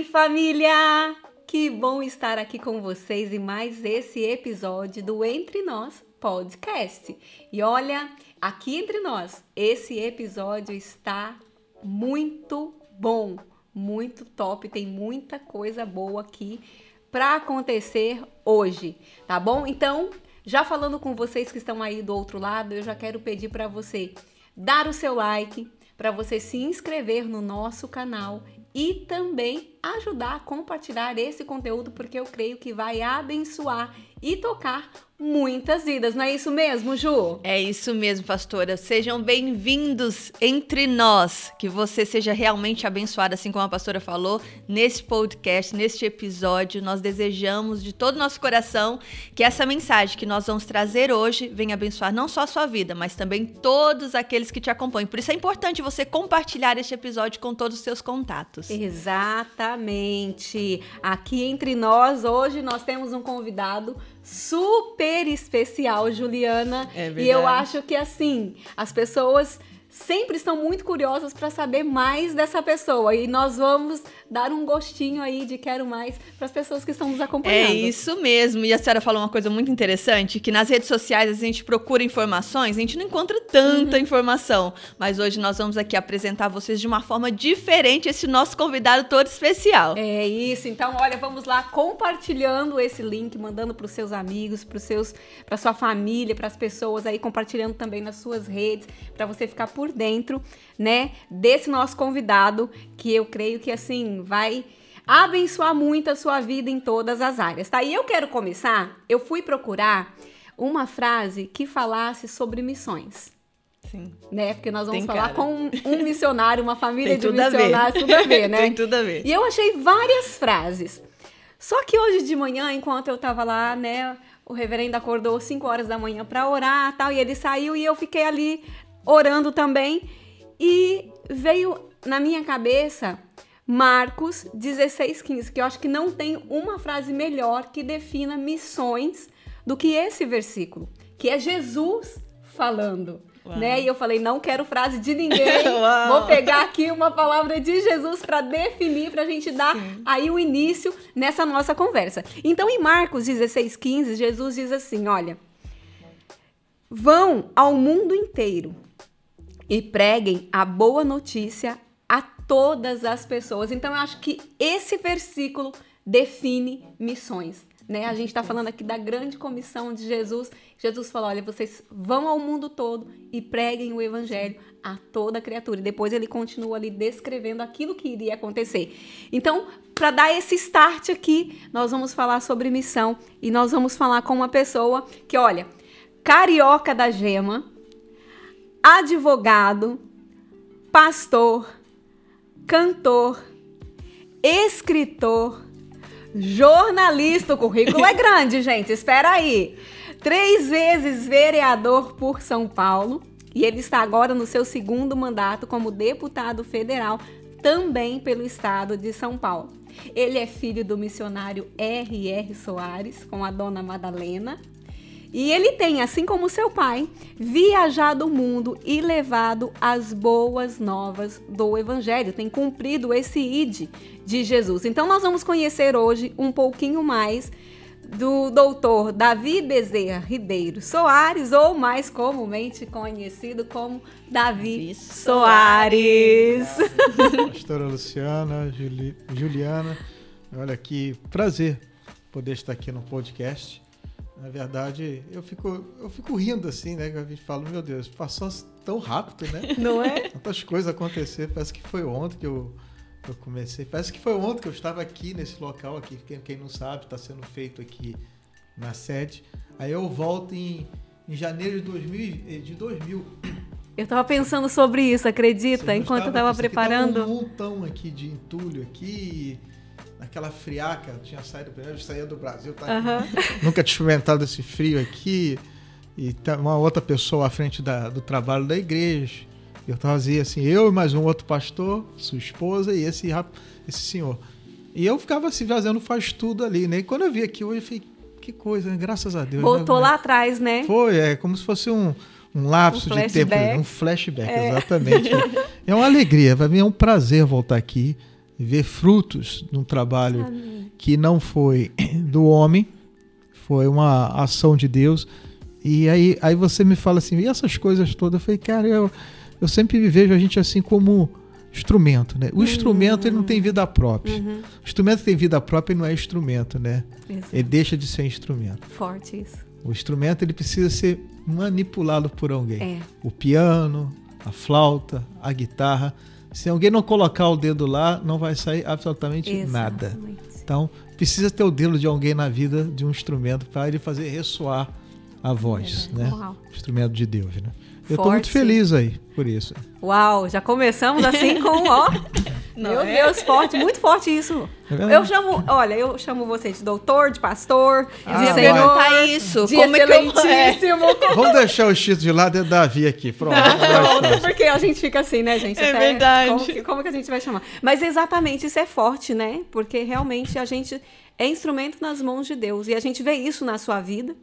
aí, família! Que bom estar aqui com vocês em mais esse episódio do Entre Nós Podcast. E olha, aqui entre nós, esse episódio está muito bom, muito top, tem muita coisa boa aqui para acontecer hoje, tá bom? Então, já falando com vocês que estão aí do outro lado, eu já quero pedir para você dar o seu like, para você se inscrever no nosso canal e também ajudar a compartilhar esse conteúdo, porque eu creio que vai abençoar e tocar muitas vidas. Não é isso mesmo, Ju? É isso mesmo, pastora. Sejam bem-vindos entre nós. Que você seja realmente abençoada, assim como a pastora falou, nesse podcast, neste episódio. Nós desejamos de todo o nosso coração que essa mensagem que nós vamos trazer hoje venha abençoar não só a sua vida, mas também todos aqueles que te acompanham. Por isso é importante você compartilhar este episódio com todos os seus contatos. Exatamente. Aqui entre nós, hoje, nós temos um convidado super especial, Juliana. É verdade. E eu acho que, assim, as pessoas sempre estão muito curiosas para saber mais dessa pessoa. E nós vamos dar um gostinho aí de quero mais para as pessoas que estão nos acompanhando. É isso mesmo. E a senhora falou uma coisa muito interessante, que nas redes sociais a gente procura informações, a gente não encontra tanta informação. Mas hoje nós vamos aqui apresentar a vocês de uma forma diferente esse nosso convidado todo especial. É isso. Então, olha, vamos lá compartilhando esse link, mandando para os seus amigos, para sua família, para as pessoas aí, compartilhando também nas suas redes, para você ficar por dentro, né, desse nosso convidado, que eu creio que, assim, vai abençoar muito a sua vida em todas as áreas, tá? E eu quero começar, eu fui procurar uma frase que falasse sobre missões. Sim. Né? Porque nós vamos Tem falar cara. com um missionário, uma família de tudo a ver. missionários, tudo a ver, né? Tem tudo a ver. E eu achei várias frases. Só que hoje de manhã, enquanto eu tava lá, né, o reverendo acordou 5 horas da manhã para orar, tal, e ele saiu e eu fiquei ali orando também, e veio na minha cabeça Marcos 16:15, que eu acho que não tem uma frase melhor que defina missões do que esse versículo, que é Jesus falando. Né? E eu falei, não quero frase de ninguém, vou pegar aqui uma palavra de Jesus para definir, para a gente dar aí o início nessa nossa conversa. Então, em Marcos 16:15, Jesus diz assim, olha, vão ao mundo inteiro e preguem a boa notícia a todas as pessoas. Então, eu acho que esse versículo define missões, né? A gente está falando aqui da grande comissão de Jesus. Jesus falou, olha, vocês vão ao mundo todo e preguem o evangelho a toda criatura. E depois ele continua ali descrevendo aquilo que iria acontecer. Então, para dar esse start aqui, nós vamos falar sobre missão e nós vamos falar com uma pessoa que, olha, carioca da gema, advogado, pastor, cantor, escritor, jornalista. O currículo é grande, gente, espera aí. 3 vezes vereador por São Paulo e ele está agora no seu 2º mandato como deputado federal, também pelo estado de São Paulo. Ele é filho do missionário R.R. Soares, com a dona Madalena. E ele tem, assim como seu pai, viajado o mundo e levado as boas novas do Evangelho. Tem cumprido esse ID de Jesus. Então, nós vamos conhecer hoje um pouquinho mais do doutor Davi Bezerra Ribeiro Soares, ou mais comumente conhecido como Davi Soares. Pastora Luciana, Juliana, olha que prazer poder estar aqui no podcast. Na verdade, eu fico rindo assim, né? A gente fala, meu Deus, passou tão rápido, né? Não é? Tantas coisas aconteceram, parece que foi ontem que eu comecei. Parece que foi ontem que eu estava aqui nesse local aqui. Quem não sabe, está sendo feito aqui na sede. Aí eu volto em janeiro de 2000. Eu estava pensando sobre isso, acredita? Enquanto eu estava preparando. Tava um montão aqui de entulho aqui. Naquela friaca, tinha saído primeiro, eu saía do Brasil, tá? Nunca tinha experimentado esse frio aqui. E uma outra pessoa à frente do trabalho da igreja. Eu fazia assim, eu e mais um outro pastor, sua esposa e esse senhor. E eu ficava assim, fazendo faz tudo ali, né? E quando eu vi aqui hoje, eu falei, que coisa, né? Graças a Deus. Voltou né? lá atrás, né? Foi, como se fosse um lapso de tempo, um flashback, exatamente. É uma alegria, para mim é um prazer voltar aqui. ver frutos de um trabalho que não foi do homem, foi uma ação de Deus. E aí você me fala assim, e essas coisas todas? Eu falei, cara, eu sempre me vejo a gente assim como instrumento, né? O instrumento, ele não tem vida própria. O instrumento que tem vida própria, ele não é instrumento, né? Exato. Ele deixa de ser instrumento. Forte isso. O instrumento, ele precisa ser manipulado por alguém. É. O piano, a flauta, a guitarra. Se alguém não colocar o dedo lá, não vai sair absolutamente nada. Exatamente. Então, precisa ter o dedo de alguém na vida de um instrumento para ele fazer ressoar a voz, né? Uau. Instrumento de Deus, né? Eu tô Forte. muito feliz aí por isso. Uau, já começamos assim com Meu Deus, forte, muito forte isso. É verdade. Eu chamo você de doutor, de pastor, de Ia senhor, perguntar isso. de Como é que eu... excelentíssimo. Vamos deixar o título de lado e Davi aqui. Pronto. Porque a gente fica assim, né, gente? É verdade. Como que a gente vai chamar? Mas exatamente, isso é forte, né? Porque realmente a gente é instrumento nas mãos de Deus. E a gente vê isso na sua vida,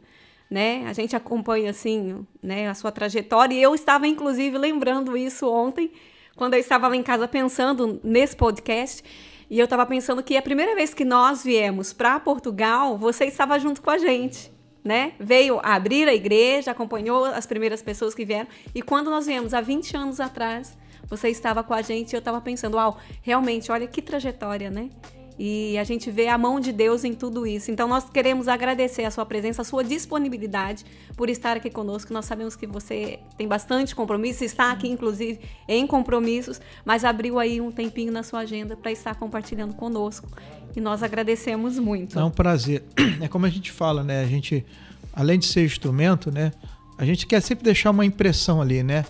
né? A gente acompanha, assim, né, a sua trajetória. E eu estava, inclusive, lembrando isso ontem, quando eu estava lá em casa pensando nesse podcast. E eu estava pensando que a primeira vez que nós viemos para Portugal, você estava junto com a gente, né? Veio abrir a igreja, acompanhou as primeiras pessoas que vieram. E quando nós viemos, há 20 anos atrás, você estava com a gente e eu estava pensando, uau, realmente, olha que trajetória, né? E a gente vê a mão de Deus em tudo isso. Então, nós queremos agradecer a sua presença, a sua disponibilidade por estar aqui conosco. Nós sabemos que você tem bastante compromisso, está aqui, inclusive, em compromissos, mas abriu aí um tempinho na sua agenda para estar compartilhando conosco. E nós agradecemos muito. É um prazer. É como a gente fala, né? A gente, além de ser instrumento, né? A gente quer sempre deixar uma impressão ali, né?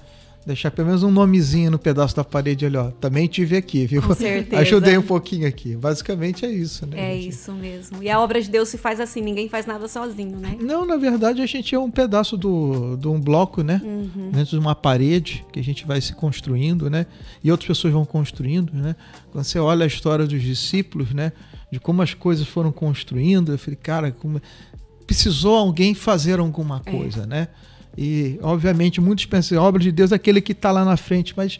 Deixar pelo menos um nomezinho no pedaço da parede ali, ó. Também tive aqui, viu? Com certeza. Ajudei um pouquinho aqui. Basicamente é isso, né? É gente? isso mesmo. E a obra de Deus se faz assim, ninguém faz nada sozinho, né? Não, na verdade a gente é um pedaço de um bloco, né? Dentro de uma parede que a gente vai se construindo, né? E outras pessoas vão construindo, né? Quando você olha a história dos discípulos, né? De como as coisas foram construindo, eu falei, cara, precisou alguém fazer alguma coisa, né? E, obviamente, muitos pensam, a obra de Deus é aquele que está lá na frente, mas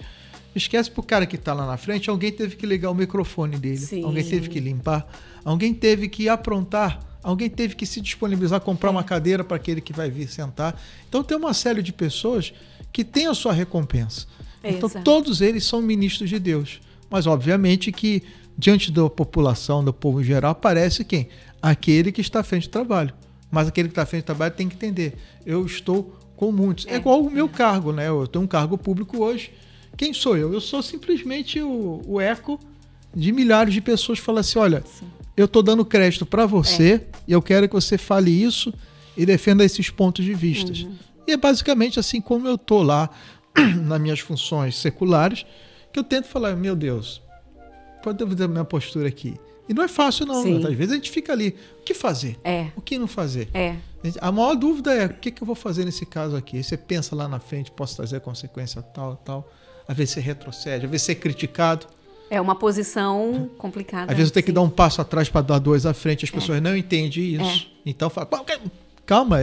esquece pro cara que está lá na frente, alguém teve que ligar o microfone dele, Sim. Alguém teve que limpar, alguém teve que aprontar, alguém teve que se disponibilizar, comprar uma cadeira para aquele que vai vir sentar. Então, tem uma série de pessoas que tem a sua recompensa. Então, Exato. todos eles são ministros de Deus. Mas, obviamente, que diante da população, do povo em geral, aparece quem? Aquele que está à frente do trabalho. Mas aquele que está à frente do trabalho tem que entender. Eu estou com muitos. É igual o meu cargo, né? Eu tenho um cargo público hoje. Quem sou eu? Eu sou simplesmente o eco de milhares de pessoas que falam assim, olha, eu estou dando crédito para você e eu quero que você fale isso e defenda esses pontos de vista. E é basicamente assim como eu estou lá nas minhas funções seculares, que eu tento falar, meu Deus, pode ver a minha postura aqui. E não é fácil, não. Né? Às vezes a gente fica ali. O que fazer? O que não fazer? A maior dúvida é, o que eu vou fazer nesse caso aqui? Aí você pensa lá na frente, posso trazer consequência tal, tal. Às vezes você retrocede, às vezes você é criticado. É uma posição complicada. Às vezes tem que dar um passo atrás para dar dois à frente. As pessoas não entendem isso. Então fala, calma,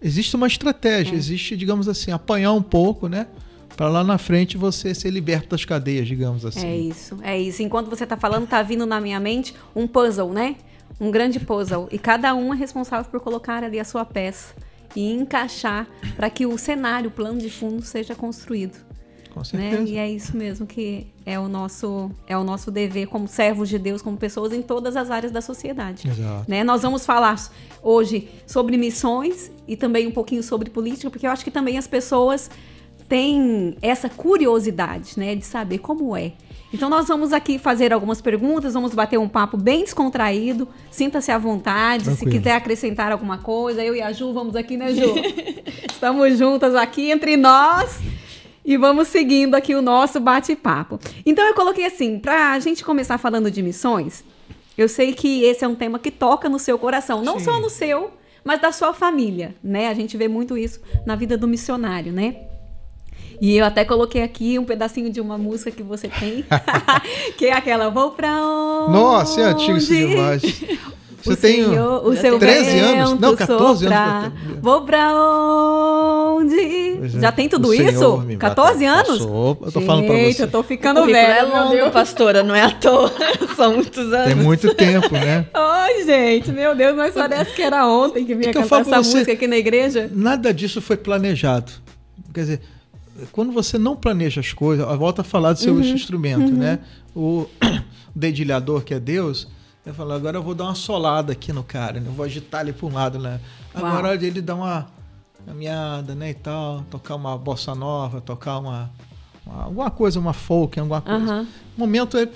existe uma estratégia. Existe, digamos assim, apanhar um pouco, né? Para lá na frente você ser liberto das cadeias, digamos assim. É isso. Enquanto você está falando, está vindo na minha mente um puzzle, né? Um grande puzzle. E cada um é responsável por colocar ali a sua peça e encaixar para que o cenário, o plano de fundo seja construído. Com certeza. Né? E é isso mesmo que é o nosso dever como servos de Deus, como pessoas em todas as áreas da sociedade. Exato. Né? Nós vamos falar hoje sobre missões e também um pouquinho sobre política, porque eu acho que também as pessoas têm essa curiosidade, né, de saber como é. Então nós vamos aqui fazer algumas perguntas, vamos bater um papo bem descontraído, sinta-se à vontade, Tranquilo. Se quiser acrescentar alguma coisa, eu e a Ju vamos aqui, né, Ju? Estamos juntas aqui entre nós e vamos seguindo aqui o nosso bate-papo. Então eu coloquei assim, pra gente começar falando de missões, eu sei que esse é um tema que toca no seu coração, não só no seu, mas da sua família, né? A gente vê muito isso na vida do missionário, né? E eu até coloquei aqui um pedacinho de uma música que você tem, que é aquela Vou Pra Onde? Nossa, é antigo isso demais. Você tem o seu 13 anos? Não, 14 sopra. anos. Vou pra onde? Já tem tudo isso? 14 anos? Passou, eu tô falando pra você. Eu tô ficando velho. velha. É longo, pastora, não é à toa. São muitos anos. Tem muito tempo, né? Ai, gente, meu Deus, mas parece que era ontem que vinha cantar essa música aqui na igreja. Nada disso foi planejado. Quer dizer, quando você não planeja as coisas, volta a falar do seu instrumento, né? O dedilhador, que é Deus, ele fala, agora eu vou dar uma solada aqui no cara, né? Eu vou agitar ele para um lado, né? Agora ele dá uma caminhada, né, e tal, tocar uma bossa nova, tocar alguma coisa, uma folk, alguma coisa. O momento é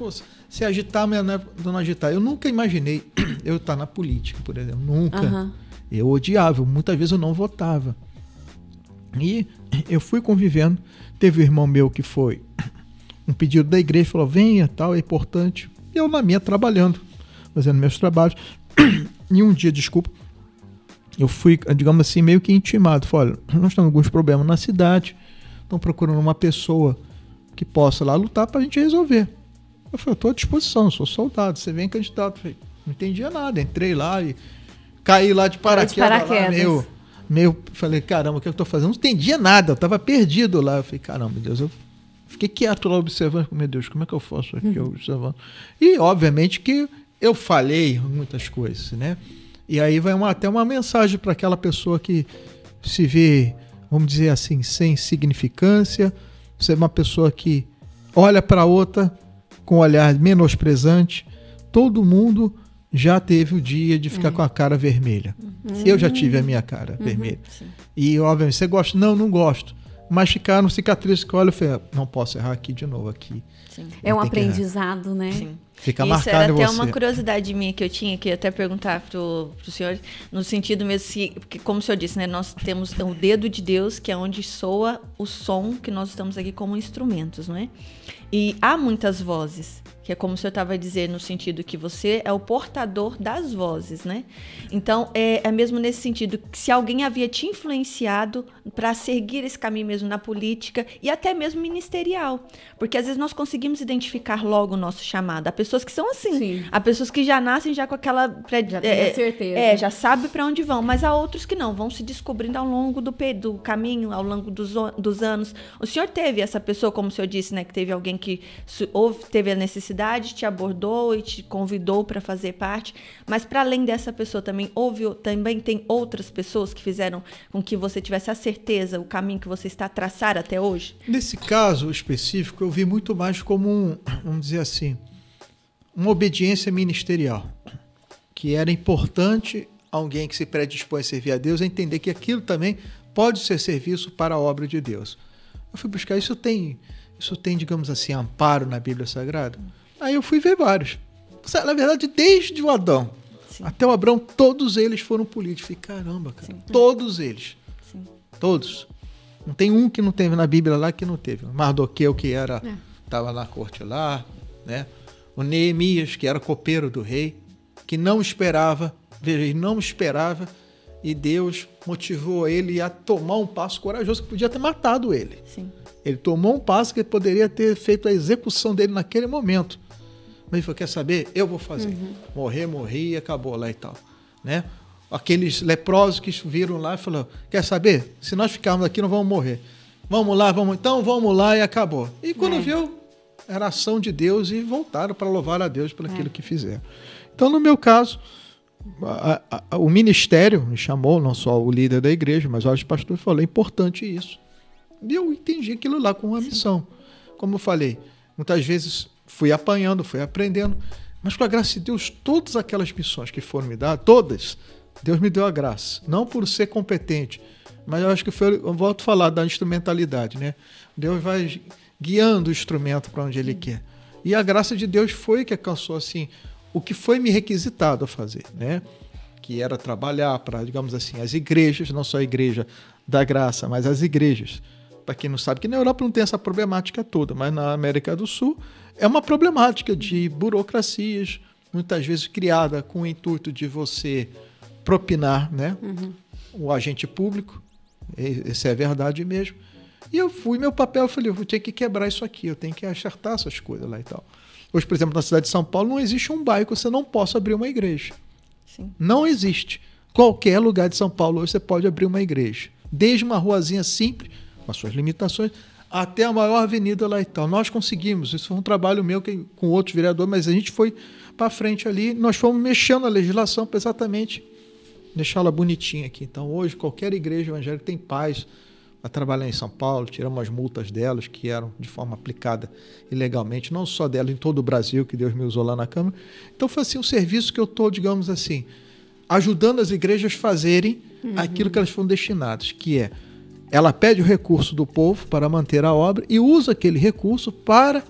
se agitar, mas não agitar. Eu nunca imaginei eu estar na política, por exemplo. Nunca. Eu odiava, muitas vezes eu não votava. E eu fui convivendo. Teve um irmão meu que foi um pedido da igreja, falou, venha, tal, é importante. E eu na minha trabalhando, fazendo meus trabalhos. E um dia, eu fui, digamos assim, meio que intimado. Falei, olha, nós temos alguns problemas na cidade, estão procurando uma pessoa que possa lá lutar para a gente resolver. Eu falei, eu estou à disposição, sou soldado, você vem candidato. Eu falei, não entendia nada, entrei lá e caí lá de paraquedas. Lá, falei, caramba, o que eu estou fazendo? Não entendia nada, eu estava perdido lá. Eu falei, caramba, Deus, eu fiquei quieto lá observando, meu Deus, como é que eu faço aqui observando? E, obviamente, que eu falei muitas coisas, né? E aí vai até uma mensagem para aquela pessoa que se vê, vamos dizer assim, sem significância, você é uma pessoa que olha para outra com um olhar menosprezante. Todo mundo já teve o dia de ficar com a cara vermelha. Eu já tive a minha cara vermelha. Sim. E, obviamente, você gosta? Não gosto. Mas ficaram cicatrizes que eu olho e falei, não posso errar aqui de novo. Aqui. Sim. É um aprendizado, né? Sim. Fica marcado em você. Isso era até uma curiosidade minha que eu tinha, que eu ia até perguntar pro senhor, no sentido mesmo, porque como o senhor disse, né, nós temos o dedo de Deus, que é onde soa o som que nós estamos aqui como instrumentos, não é? E há muitas vozes, que é como o senhor estava a dizer, no sentido que você é o portador das vozes, né? Então, é mesmo nesse sentido, que se alguém havia te influenciado para seguir esse caminho mesmo na política e até mesmo ministerial, porque às vezes nós conseguimos identificar logo o nosso chamado. Há pessoas que são assim, sim. Há pessoas que já nascem já com aquela... Já tem a certeza. Já sabe para onde vão, mas há outros que não, vão se descobrindo ao longo do caminho, ao longo dos anos. O senhor teve essa pessoa, como o senhor disse, né, que teve alguém que teve a necessidade, te abordou e te convidou para fazer parte, mas para além dessa pessoa também tem outras pessoas que fizeram com que você tivesse a certeza, o caminho que você está a traçar até hoje? Nesse caso específico, eu vi muito mais como vamos dizer assim, uma obediência ministerial, que era importante alguém que se predispõe a servir a Deus a entender que aquilo também pode ser serviço para a obra de Deus. Eu fui buscar, isso tem, digamos assim, amparo na Bíblia Sagrada? Aí eu fui ver vários. Na verdade, desde o Adão até o Abraão, todos eles foram políticos. Falei, caramba, cara, todos eles. Sim. Todos. Não tem um que não teve na Bíblia lá que não teve. Mardoqueu, que estava na corte lá, né? O Neemias, que era copeiro do rei, que não esperava, veja, ele não esperava, e Deus motivou ele a tomar um passo corajoso que podia ter matado ele. Sim. Ele tomou um passo que poderia ter feito a execução dele naquele momento. Mas ele falou, quer saber? Eu vou fazer. Morri e acabou lá e tal. Né? Aqueles leprosos que viram lá e falaram, quer saber? Se nós ficarmos aqui, não vamos morrer. Vamos lá, então vamos lá e acabou. E quando viu, era ação de Deus e voltaram para louvar a Deus por aquilo que fizeram. Então, no meu caso, o ministério me chamou, não só o líder da igreja, mas vários pastores falaram, é importante isso. E eu entendi aquilo lá com uma missão. Como eu falei, muitas vezes fui apanhando, fui aprendendo, mas com a graça de Deus, todas aquelas missões que foram me dadas, todas, Deus me deu a graça. Não por ser competente, mas eu acho que eu volto a falar da instrumentalidade, né? Deus vai guiando o instrumento para onde Ele quer. E a graça de Deus foi que alcançou, assim, o que foi me requisitado a fazer, né? Que era trabalhar para, digamos assim, as igrejas, não só a igreja da graça, mas as igrejas. Para quem não sabe, que na Europa não tem essa problemática toda, mas na América do Sul é uma problemática de burocracias, muitas vezes criada com o intuito de você propinar, né? O agente público, essa é a verdade mesmo. E meu papel, eu falei, eu vou ter que quebrar isso aqui, eu tenho que acertar essas coisas lá e tal. Hoje, por exemplo, na cidade de São Paulo, não existe um bairro que você não possa abrir uma igreja. Sim. Não existe. Qualquer lugar de São Paulo hoje você pode abrir uma igreja. desde uma ruazinha simples, com as suas limitações, até a maior avenida lá e tal. Nós conseguimos, isso foi um trabalho meu com outros vereadores, mas a gente foi para frente ali, nós fomos mexendo na legislação para exatamente deixá-la bonitinha aqui. Então, hoje, qualquer igreja evangélica tem paz para trabalhar em São Paulo, tiramos as multas delas, que eram de forma aplicada ilegalmente, não só delas, em todo o Brasil, que Deus me usou lá na Câmara. Então, foi assim um serviço que eu estou, digamos assim, ajudando as igrejas a fazerem aquilo que elas foram destinadas, que é, ela pede o recurso do povo para manter a obra e usa aquele recurso para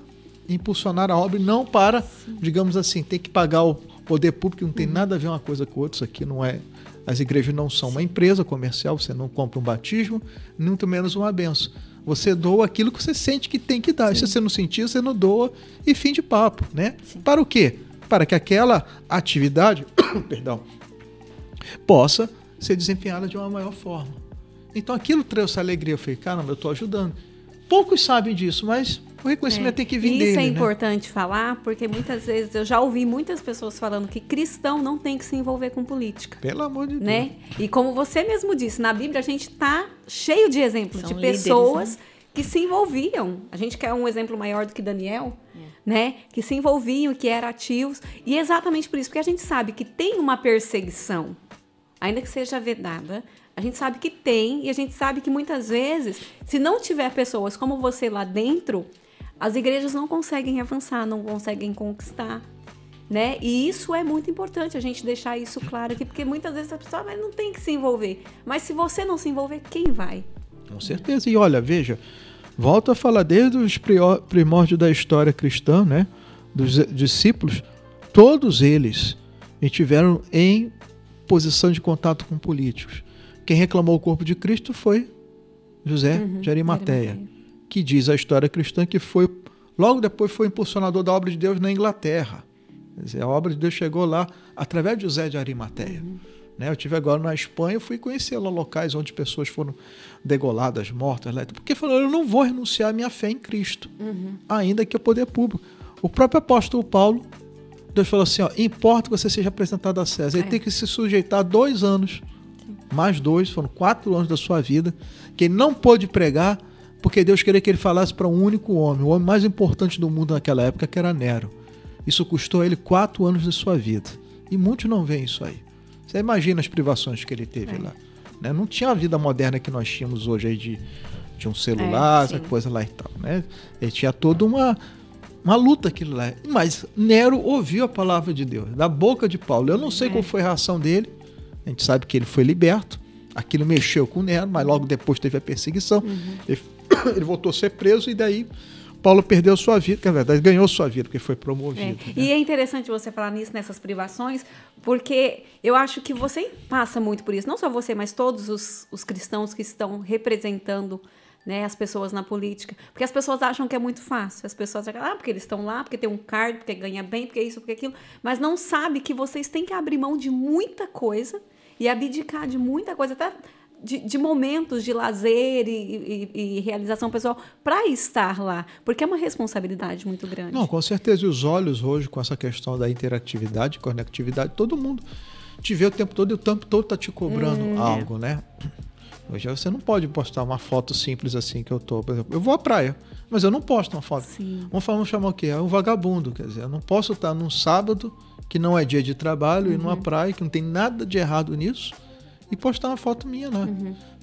impulsionar a obra e não para, digamos assim, ter que pagar o poder público, não tem nada a ver uma coisa com outra, isso aqui não é... As igrejas não são uma empresa comercial, você não compra um batismo, muito menos uma bênção. Você doa aquilo que você sente que tem que dar. Se você não sentir, você não doa e fim de papo, né? Sim. Para o quê? Para que aquela atividade, perdão, possa ser desempenhada de uma maior forma. Então aquilo trouxe alegria. Eu falei, caramba, eu estou ajudando. Poucos sabem disso, mas o reconhecimento tem que vir dele. Isso é importante falar, porque muitas vezes eu já ouvi muitas pessoas falando que cristão não tem que se envolver com política. Pelo amor de né? Deus. E como você mesmo disse, na Bíblia a gente está cheio de exemplos de pessoas que se envolviam. A gente quer um exemplo maior do que Daniel, né? Que se envolviam, que eram ativos. E é exatamente por isso, porque a gente sabe que tem uma perseguição, ainda que seja vedada. A gente sabe que tem, e a gente sabe que muitas vezes, se não tiver pessoas como você lá dentro, as igrejas não conseguem avançar, não conseguem conquistar, né? E isso é muito importante, a gente deixar isso claro aqui, porque muitas vezes a pessoa não tem que se envolver. Mas se você não se envolver, quem vai? Com certeza. E olha, veja, volto a falar desde os primórdios da história cristã, né? Dos discípulos, todos eles estiveram em posição de contato com políticos. Quem reclamou o corpo de Cristo foi José de Arimateia, que diz a história cristã que foi, logo depois foi impulsionador da obra de Deus na Inglaterra. Quer dizer, a obra de Deus chegou lá através de José de Arimateia. Né? Eu estive agora na Espanha, eu fui conhecer lá locais onde pessoas foram degoladas, mortas, porque falou, eu não vou renunciar à minha fé em Cristo, ainda que o poder público. O próprio apóstolo Paulo, Deus falou assim, ó, importa que você seja apresentado a César, ele tem que se sujeitar a 2 anos, mais 2, foram 4 anos da sua vida, que ele não pôde pregar, porque Deus queria que ele falasse para um único homem, o homem mais importante do mundo naquela época, que era Nero. Isso custou a ele 4 anos de sua vida. E muitos não veem isso aí. Você imagina as privações que ele teve lá. Né? Não tinha a vida moderna que nós tínhamos hoje aí de um celular, essa coisa lá e tal. Né? Ele tinha toda uma luta aquilo lá. Mas Nero ouviu a palavra de Deus, da boca de Paulo. Eu não sei qual foi a reação dele. A gente sabe que ele foi liberto. Aquilo mexeu com Nero, mas logo depois teve a perseguição. Ele voltou a ser preso e daí Paulo perdeu sua vida, que na verdade ganhou sua vida, porque foi promovido. Né? E é interessante você falar nisso, nessas privações, porque eu acho que você passa muito por isso. Não só você, mas todos os cristãos que estão representando, né, as pessoas na política. Porque as pessoas acham que é muito fácil. As pessoas acham, porque eles estão lá, porque tem um cargo, porque ganha bem, porque isso, porque aquilo. Mas não sabe que vocês têm que abrir mão de muita coisa e abdicar de muita coisa, até de momentos de lazer e realização pessoal para estar lá. Porque é uma responsabilidade muito grande. Não, com certeza. E os olhos hoje, com essa questão da interatividade, conectividade, todo mundo te vê o tempo todo e o tempo todo está te cobrando algo, né? Hoje você não pode postar uma foto simples assim que eu tô. Por exemplo, eu vou à praia, mas eu não posto uma foto. Vamos chamar o quê? É um vagabundo, quer dizer, eu não posso estar num sábado, que não é dia de trabalho, e numa praia, que não tem nada de errado nisso, e postar uma foto minha lá.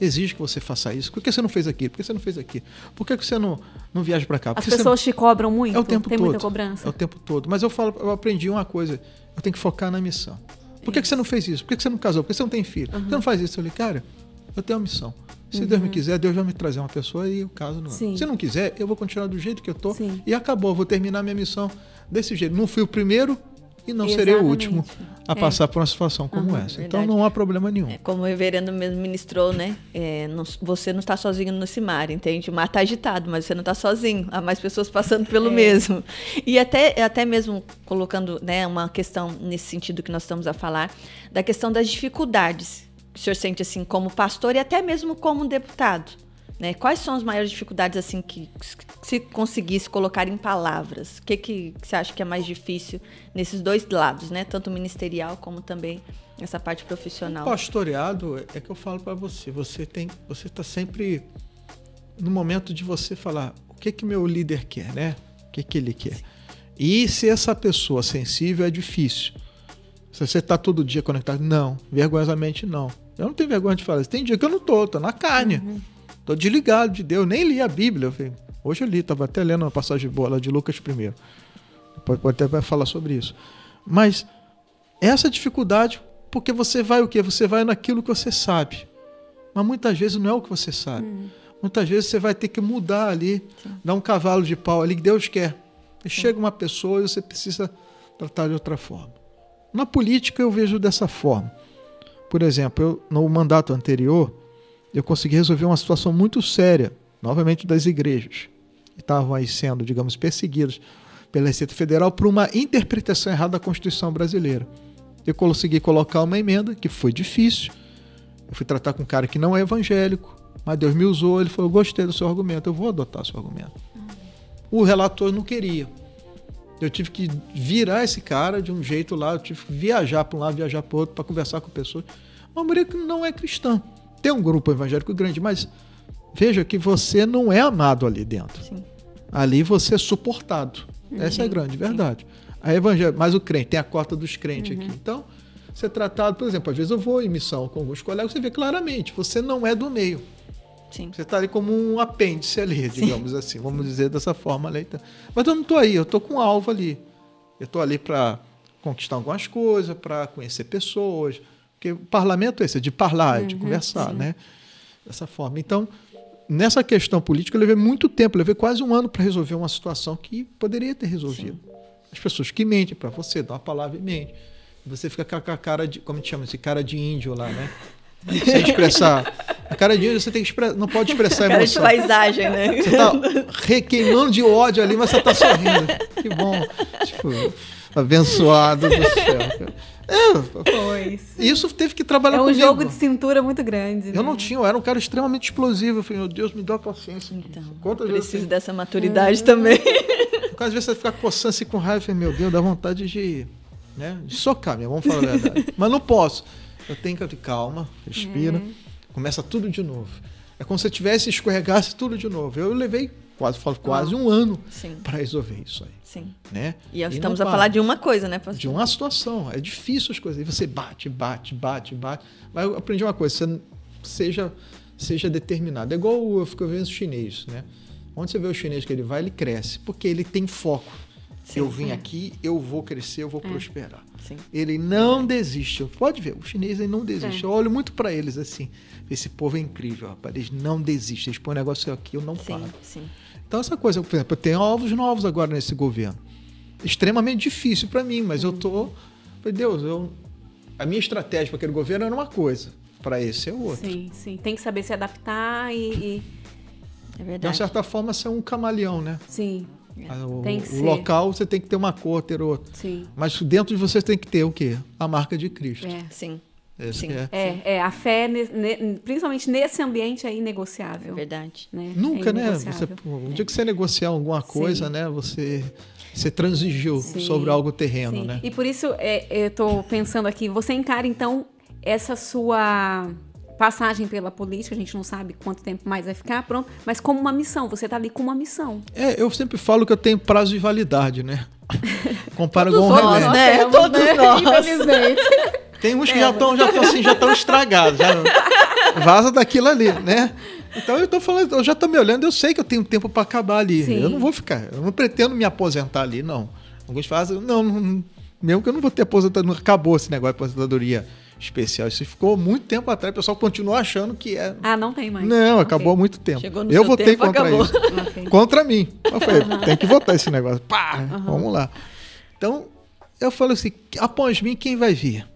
Exige que você faça isso. Por que você não fez aquilo? Por que você não fez aquilo? Por que você não viaja para cá? As pessoas te cobram muito? É o tempo tem todo. Muita cobrança? É o tempo todo. Mas eu aprendi uma coisa, eu tenho que focar na missão. Por que você não fez isso? Por que você não casou? Por que você não tem filho? Por que você não faz isso? Eu falei, cara, eu tenho uma missão. Se Deus me quiser, Deus vai me trazer uma pessoa e o caso não. Se não quiser, eu vou continuar do jeito que eu tô e acabou, eu vou terminar minha missão desse jeito. Não fui o primeiro e não serei o último a passar por uma situação como essa. Então não há problema nenhum. Como o reverendo mesmo ministrou, né? Você não está sozinho nesse mar, entende? O mar está agitado, mas você não está sozinho. Há mais pessoas passando pelo mesmo. E até mesmo colocando, né, uma questão nesse sentido que nós estamos a falar, da questão das dificuldades que o senhor sente assim como pastor e até mesmo como deputado. né? Quais são as maiores dificuldades, assim, que se conseguisse colocar em palavras? O que você acha que é mais difícil nesses dois lados, né? Tanto o ministerial como também essa parte profissional. O pastoreado é que eu falo para você. Você está sempre no momento de você falar o que meu líder quer, né? O que ele quer. E se essa pessoa sensível é difícil. Se você está todo dia conectado, não. Vergonhosamente não. Eu não tenho vergonha de falar isso. Tem dia que eu não tô na carne. Tô desligado de Deus. Nem li a Bíblia. Hoje eu li, estava até lendo uma passagem boa lá de Lucas I. Pode até falar sobre isso. Mas essa dificuldade, porque você vai o quê? Você vai naquilo que você sabe. Mas muitas vezes não é o que você sabe. Muitas vezes você vai ter que mudar ali, dar um cavalo de pau ali que Deus quer. E chega uma pessoa e você precisa tratar de outra forma. Na política eu vejo dessa forma. Por exemplo, no mandato anterior, eu consegui resolver uma situação muito séria, novamente das igrejas, que estavam aí sendo, digamos, perseguidas pela Receita Federal por uma interpretação errada da Constituição brasileira. Eu consegui colocar uma emenda, que foi difícil. Eu fui tratar com um cara que não é evangélico, mas Deus me usou, ele falou, eu gostei do seu argumento, eu vou adotar o seu argumento. O relator não queria. Eu tive que virar esse cara de um jeito lá, eu tive que viajar para um lado, viajar para o outro, para conversar com pessoas. Uma mulher que não é cristã. Tem um grupo evangélico grande, mas veja que você não é amado ali dentro. Sim. Ali você é suportado. Essa é a grande verdade. A evangélica, mas o crente, tem a cota dos crentes aqui. Então, você é tratado, por exemplo, às vezes eu vou em missão com alguns colegas, você vê claramente, você não é do meio. Sim. Você está ali como um apêndice ali, digamos assim, vamos dizer dessa forma ali. Mas eu não estou aí, eu estou com um alvo ali. Eu estou ali para conquistar algumas coisas, para conhecer pessoas. Porque o parlamento é esse, de falar, de conversar, né? Dessa forma. Então, nessa questão política, eu levei muito tempo, levei quase um ano para resolver uma situação que poderia ter resolvido. As pessoas que mentem para você, dão uma palavra e mentem. Você fica com a cara de, como a gente chama, esse cara de índio lá, né? Sem expressar. A cara de índio você tem que não pode expressar emoção. Cara de paisagem, né? Você tá requeimando de ódio ali, mas você tá sorrindo. Que bom. Tipo, abençoado do céu. Isso teve que trabalhar comigo. É um jogo de cintura muito grande. Eu não tinha, eu era um cara extremamente explosivo. Eu falei, meu Deus, me dá paciência. Então, Quantas preciso vezes dessa maturidade também. Às vezes você fica coçando assim com raiva. Eu falei, meu Deus, dá vontade de socar, vamos falar a verdade. Mas não posso. Eu tenho que ter calma, respira, começa tudo de novo. É como se eu tivesse escorregasse tudo de novo. Eu levei quase um ano para resolver isso aí. Sim. Né? E estamos a falar de uma coisa, né, pastor? De uma situação. É difícil as coisas. E você bate. Mas eu aprendi uma coisa, você seja determinado. É igual eu fico vendo os chineses, né? Onde você vê o chinês que ele vai, ele cresce, porque ele tem foco. Eu vim aqui, eu vou crescer, eu vou prosperar. Sim. Ele não desiste. Pode ver, o chinês ele não desiste. Eu olho muito para eles assim. Esse povo é incrível, rapaz. Eles não desistem. Eles põem um negócio aqui, eu não paro. Então essa coisa, por exemplo, eu tenho alvos novos agora nesse governo. Extremamente difícil para mim, mas eu tô... Deus, a minha estratégia para aquele governo era uma coisa. Para esse é outra. Sim. Tem que saber se adaptar e... É verdade. De uma certa forma, você é um camaleão, né? Sim. O local você tem que ter uma cor, ter outra. Sim. Mas dentro de você tem que ter o quê? A marca de Cristo. Sim. A fé, principalmente nesse ambiente é inegociável. verdade. Né? Nunca, né? O dia que você negociar alguma coisa, né? Você transigiu sobre algo terreno, né? E por isso eu estou pensando aqui, você encara então essa sua passagem pela política, a gente não sabe quanto tempo mais vai ficar, pronto, mas como uma missão, você está ali com uma missão. Eu sempre falo que eu tenho prazo de validade, né? Compara com um remédio. Né? Todos nós. Infelizmente. Tem uns que já estão estragados, já vaza daquilo ali, né? Então eu tô falando, eu já tô me olhando, eu sei que eu tenho tempo para acabar ali. Sim. Eu não vou ficar, eu não pretendo me aposentar ali, não. Alguns fazem, não, mesmo que eu não vou ter aposentadoria, acabou esse negócio de aposentadoria especial. Isso ficou muito tempo atrás, o pessoal continua achando que é. Não tem mais. Não, acabou há muito tempo. Chegou no eu seu votei tempo, contra acabou. isso. Contra mim. Eu falei, tem que votar esse negócio. Pá, vamos lá. Então, eu falo assim, após mim, quem vai vir?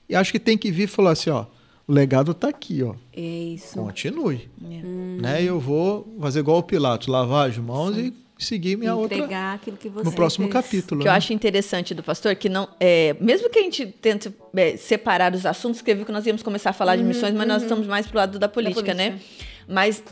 E acho que tem que vir e falar assim, ó, o legado tá aqui, ó. É isso. Continue. Né? Eu vou fazer igual o Pilatos, lavar as mãos e seguir minha entregar aquilo que você no próximo fez. capítulo. O que eu acho interessante do pastor, que não, mesmo que a gente tente separar os assuntos, que eu vi que nós íamos começar a falar de missões, mas nós estamos mais pro lado da política, né? Mas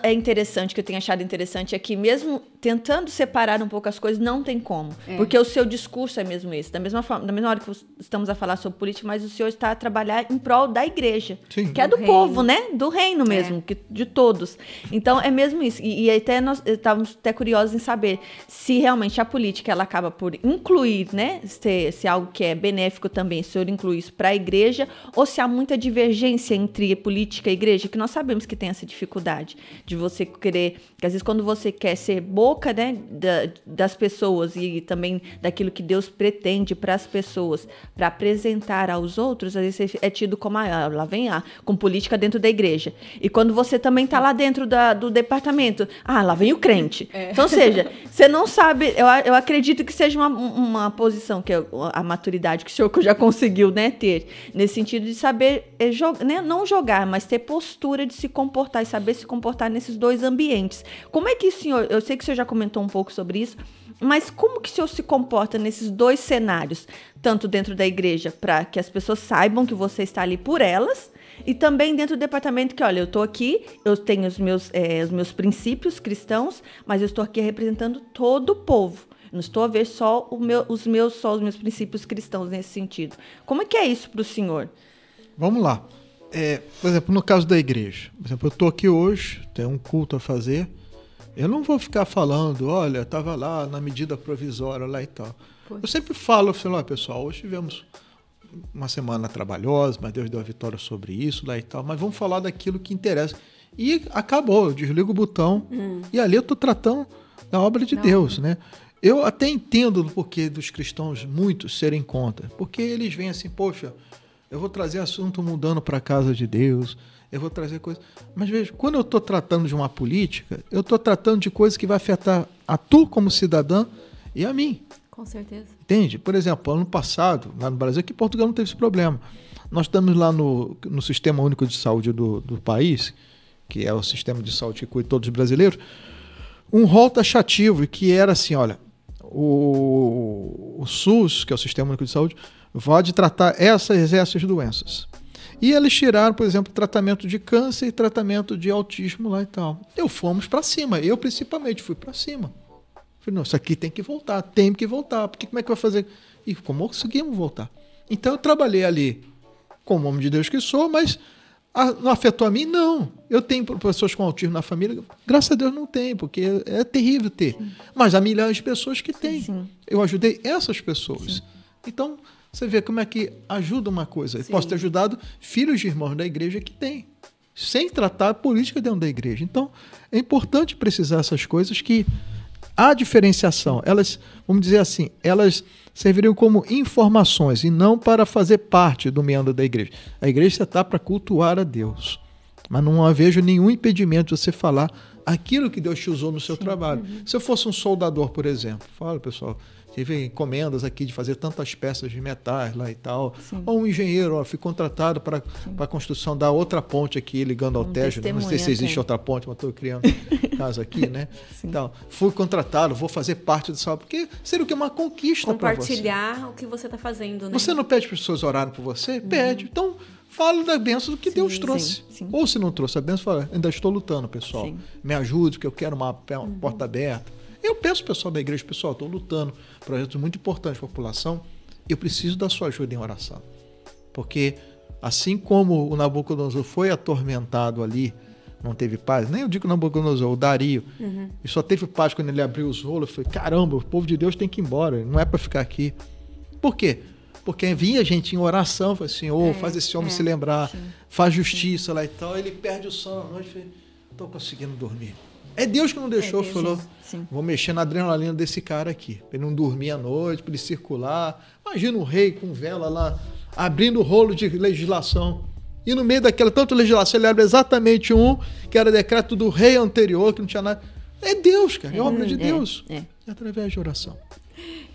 é interessante, que eu tenho achado interessante, é que mesmo tentando separar um pouco as coisas, não tem como. Porque o seu discurso é mesmo esse. Da mesma hora que estamos a falar sobre política, mas o senhor está a trabalhar em prol da igreja. Sim. Que é do povo, né? Do reino mesmo, de todos. Então, é mesmo isso. E até nós estávamos até curiosos em saber se realmente a política ela acaba por incluir, né? Se algo que é benéfico também, se o senhor inclui isso para a igreja, ou se há muita divergência entre política e igreja, que nós sabemos que tem essa dificuldade de você querer, que às vezes quando você quer ser boca, né, das pessoas e também daquilo que Deus pretende para as pessoas, para apresentar aos outros, às vezes é tido como, lá vem com política dentro da igreja. E quando você também está lá dentro do departamento, lá vem o crente. Então, ou seja, você não sabe, eu acredito que seja uma posição, que a maturidade que o senhor já conseguiu, né, ter, nesse sentido de saber, né, não jogar, mas ter postura de se comportar e saber se comportar nesses dois ambientes. Como é que o senhor, eu sei que o senhor já comentou um pouco sobre isso, mas como que o senhor se comporta nesses dois cenários, tanto dentro da igreja, para que as pessoas saibam que você está ali por elas, e também dentro do departamento que, olha, eu estou aqui, eu tenho os meus princípios cristãos, mas eu estou aqui representando todo o povo. Não estou a ver só os meus princípios cristãos nesse sentido. Como é que é isso para o senhor? Vamos lá. Por exemplo, no caso da igreja. Por exemplo, eu estou aqui hoje, tenho um culto a fazer. Eu não vou ficar falando, olha, estava lá na medida provisória lá e tal. Eu sempre falo, pessoal, hoje tivemos uma semana trabalhosa, mas Deus deu a vitória sobre isso lá e tal, mas vamos falar daquilo que interessa. E acabou, eu desligo o botão e ali eu estou tratando da obra de Deus, né? Eu até entendo o porquê dos cristãos muitos serem contra, porque eles vêm assim, poxa, eu vou trazer assunto mudando para a casa de Deus, eu vou trazer coisas... Mas veja, quando eu estou tratando de uma política, eu estou tratando de coisas que vai afetar a tu como cidadã e a mim. Com certeza. Entende? Por exemplo, ano passado, lá no Brasil, que Portugal não teve esse problema. Nós estamos lá no Sistema Único de Saúde do país, que é o sistema de saúde que cuida de todos os brasileiros, um rol taxativo que era assim, olha, o SUS, que é o Sistema Único de Saúde, pode tratar essas doenças. E eles tiraram, por exemplo, tratamento de câncer e tratamento de autismo lá e tal. Fomos para cima, eu principalmente fui para cima. Falei, não, isso aqui tem que voltar, porque como é que vai fazer? E como conseguimos voltar? Então eu trabalhei ali como homem de Deus que sou, mas não afetou a mim? Não. Eu tenho pessoas com autismo na família, graças a Deus não tem, porque é terrível ter. Sim. Mas há milhões de pessoas que têm. Sim. Eu ajudei essas pessoas. Sim. Então, você vê como é que ajuda uma coisa. Eu posso ter ajudado filhos de irmãos da igreja que têm, sem tratar a política dentro da igreja. Então, é importante precisar essas coisas que há diferenciação. Elas, vamos dizer assim, elas serviriam como informações e não para fazer parte do meandro da igreja. A igreja está para cultuar a Deus. Mas não vejo nenhum impedimento de você falar aquilo que Deus te usou no seu trabalho. Se eu fosse um soldador, por exemplo, fala, pessoal, tive encomendas aqui de fazer tantas peças de metais lá e tal. Sim. Ou um engenheiro, fui contratado para a construção da outra ponte aqui ligando ao Tejo. Não sei se existe outra ponte, mas estou criando caso aqui, né? Então, fui contratado, vou fazer parte dessa obra, porque seria o que? Uma conquista para você. Compartilhar o que você está fazendo, né? Você não pede para as pessoas orarem por você? Pede. Então, fala da bênção do que Deus trouxe. Sim. Ou se não trouxe a bênção, fala, ainda estou lutando, pessoal. Sim. Me ajude, porque eu quero uma porta aberta. Eu peço ao pessoal da igreja, pessoal, estou lutando, projetos muito importantes para a população, eu preciso da sua ajuda em oração. Porque assim como o Nabucodonosor foi atormentado ali, não teve paz, nem eu digo Nabucodonosor, o Dario, e só teve paz quando ele abriu os rolos, eu falei, caramba, o povo de Deus tem que ir embora, não é para ficar aqui. Por quê? Porque vinha gente em oração, falei, Senhor, faz esse homem se lembrar, faz justiça lá e tal, ele perde o sono à noite, falei, estou conseguindo dormir. É Deus que não deixou, falou, vou mexer na adrenalina desse cara aqui, para ele não dormir à noite, para ele circular. Imagina um rei com vela lá, abrindo o rolo de legislação. E no meio daquela tanta legislação, ele abre exatamente um, que era decreto do rei anterior, que não tinha nada. É Deus, cara, é obra de Deus. É através de oração.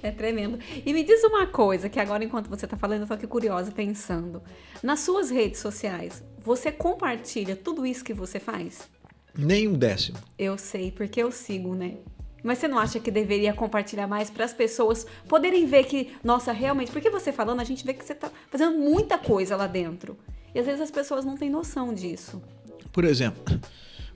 É tremendo. E me diz uma coisa, que agora enquanto você está falando, eu estou aqui curiosa, pensando. Nas suas redes sociais, você compartilha tudo isso que você faz? Nem um décimo. Eu sei, porque eu sigo, né? Mas você não acha que deveria compartilhar mais para as pessoas poderem ver que, nossa, realmente, porque você falando, a gente vê que você está fazendo muita coisa lá dentro. E às vezes as pessoas não têm noção disso. Por exemplo,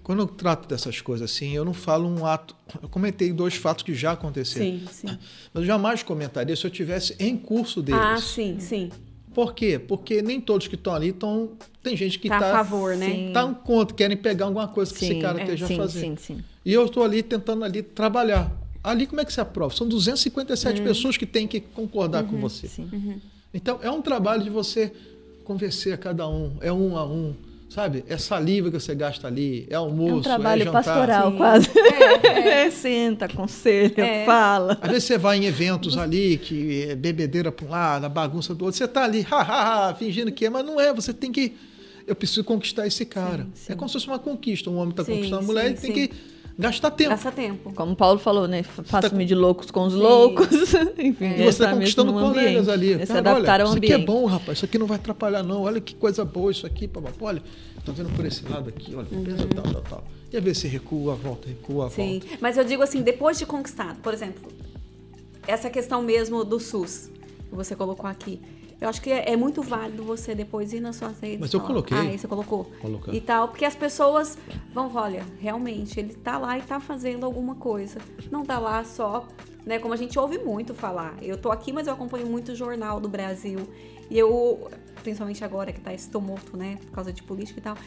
Quando eu trato dessas coisas assim, eu não falo um ato... Eu comentei 2 fatos que já aconteceram. Sim, sim. Mas eu jamais comentaria se eu estivesse em curso deles. Ah, sim, sim. Por quê? Porque nem todos que estão ali estão... Tem gente que está a favor, né? Está em conta, querem pegar alguma coisa que esse cara esteja fazendo. Sim. E eu estou ali tentando ali trabalhar. Ali como é que se aprova? São 257 pessoas que têm que concordar com você. Então, é um trabalho de você convencer a cada um. É um a um. Sabe? É saliva que você gasta ali, é almoço, é um trabalho jantar. pastoral, quase. Senta, aconselha, fala. Às vezes você vai em eventos ali, que é bebedeira para um lado, a bagunça do outro, você está ali, fingindo que é, mas não é, você tem que... Eu preciso conquistar esse cara. Sim. É como se fosse uma conquista. Um homem está conquistando uma mulher e tem que gastar tempo. Gasta tempo. Como o Paulo falou, né? Faço-me de loucos com os loucos. Enfim, e você está conquistando colegas ali. Se adaptar ao ambiente. Isso aqui é bom, rapaz. Isso aqui não vai atrapalhar, não. Olha que coisa boa isso aqui. Olha, tô vendo por esse lado aqui. Olha, pensa tal. E às vezes você recua, volta. Sim, mas eu digo assim, depois de conquistado, por exemplo, essa questão mesmo do SUS, que você colocou aqui. Eu acho que é muito válido você depois ir nas suas redes. Mas eu coloquei. Ah, você colocou? Colocar. E tal, porque as pessoas vão, olha, realmente, ele tá lá e tá fazendo alguma coisa. Não tá lá só, né, como a gente ouve muito falar. Eu tô aqui, mas eu acompanho muito o Jornal do Brasil. E eu, principalmente agora que tá esse tumulto, né, por causa de política e tal,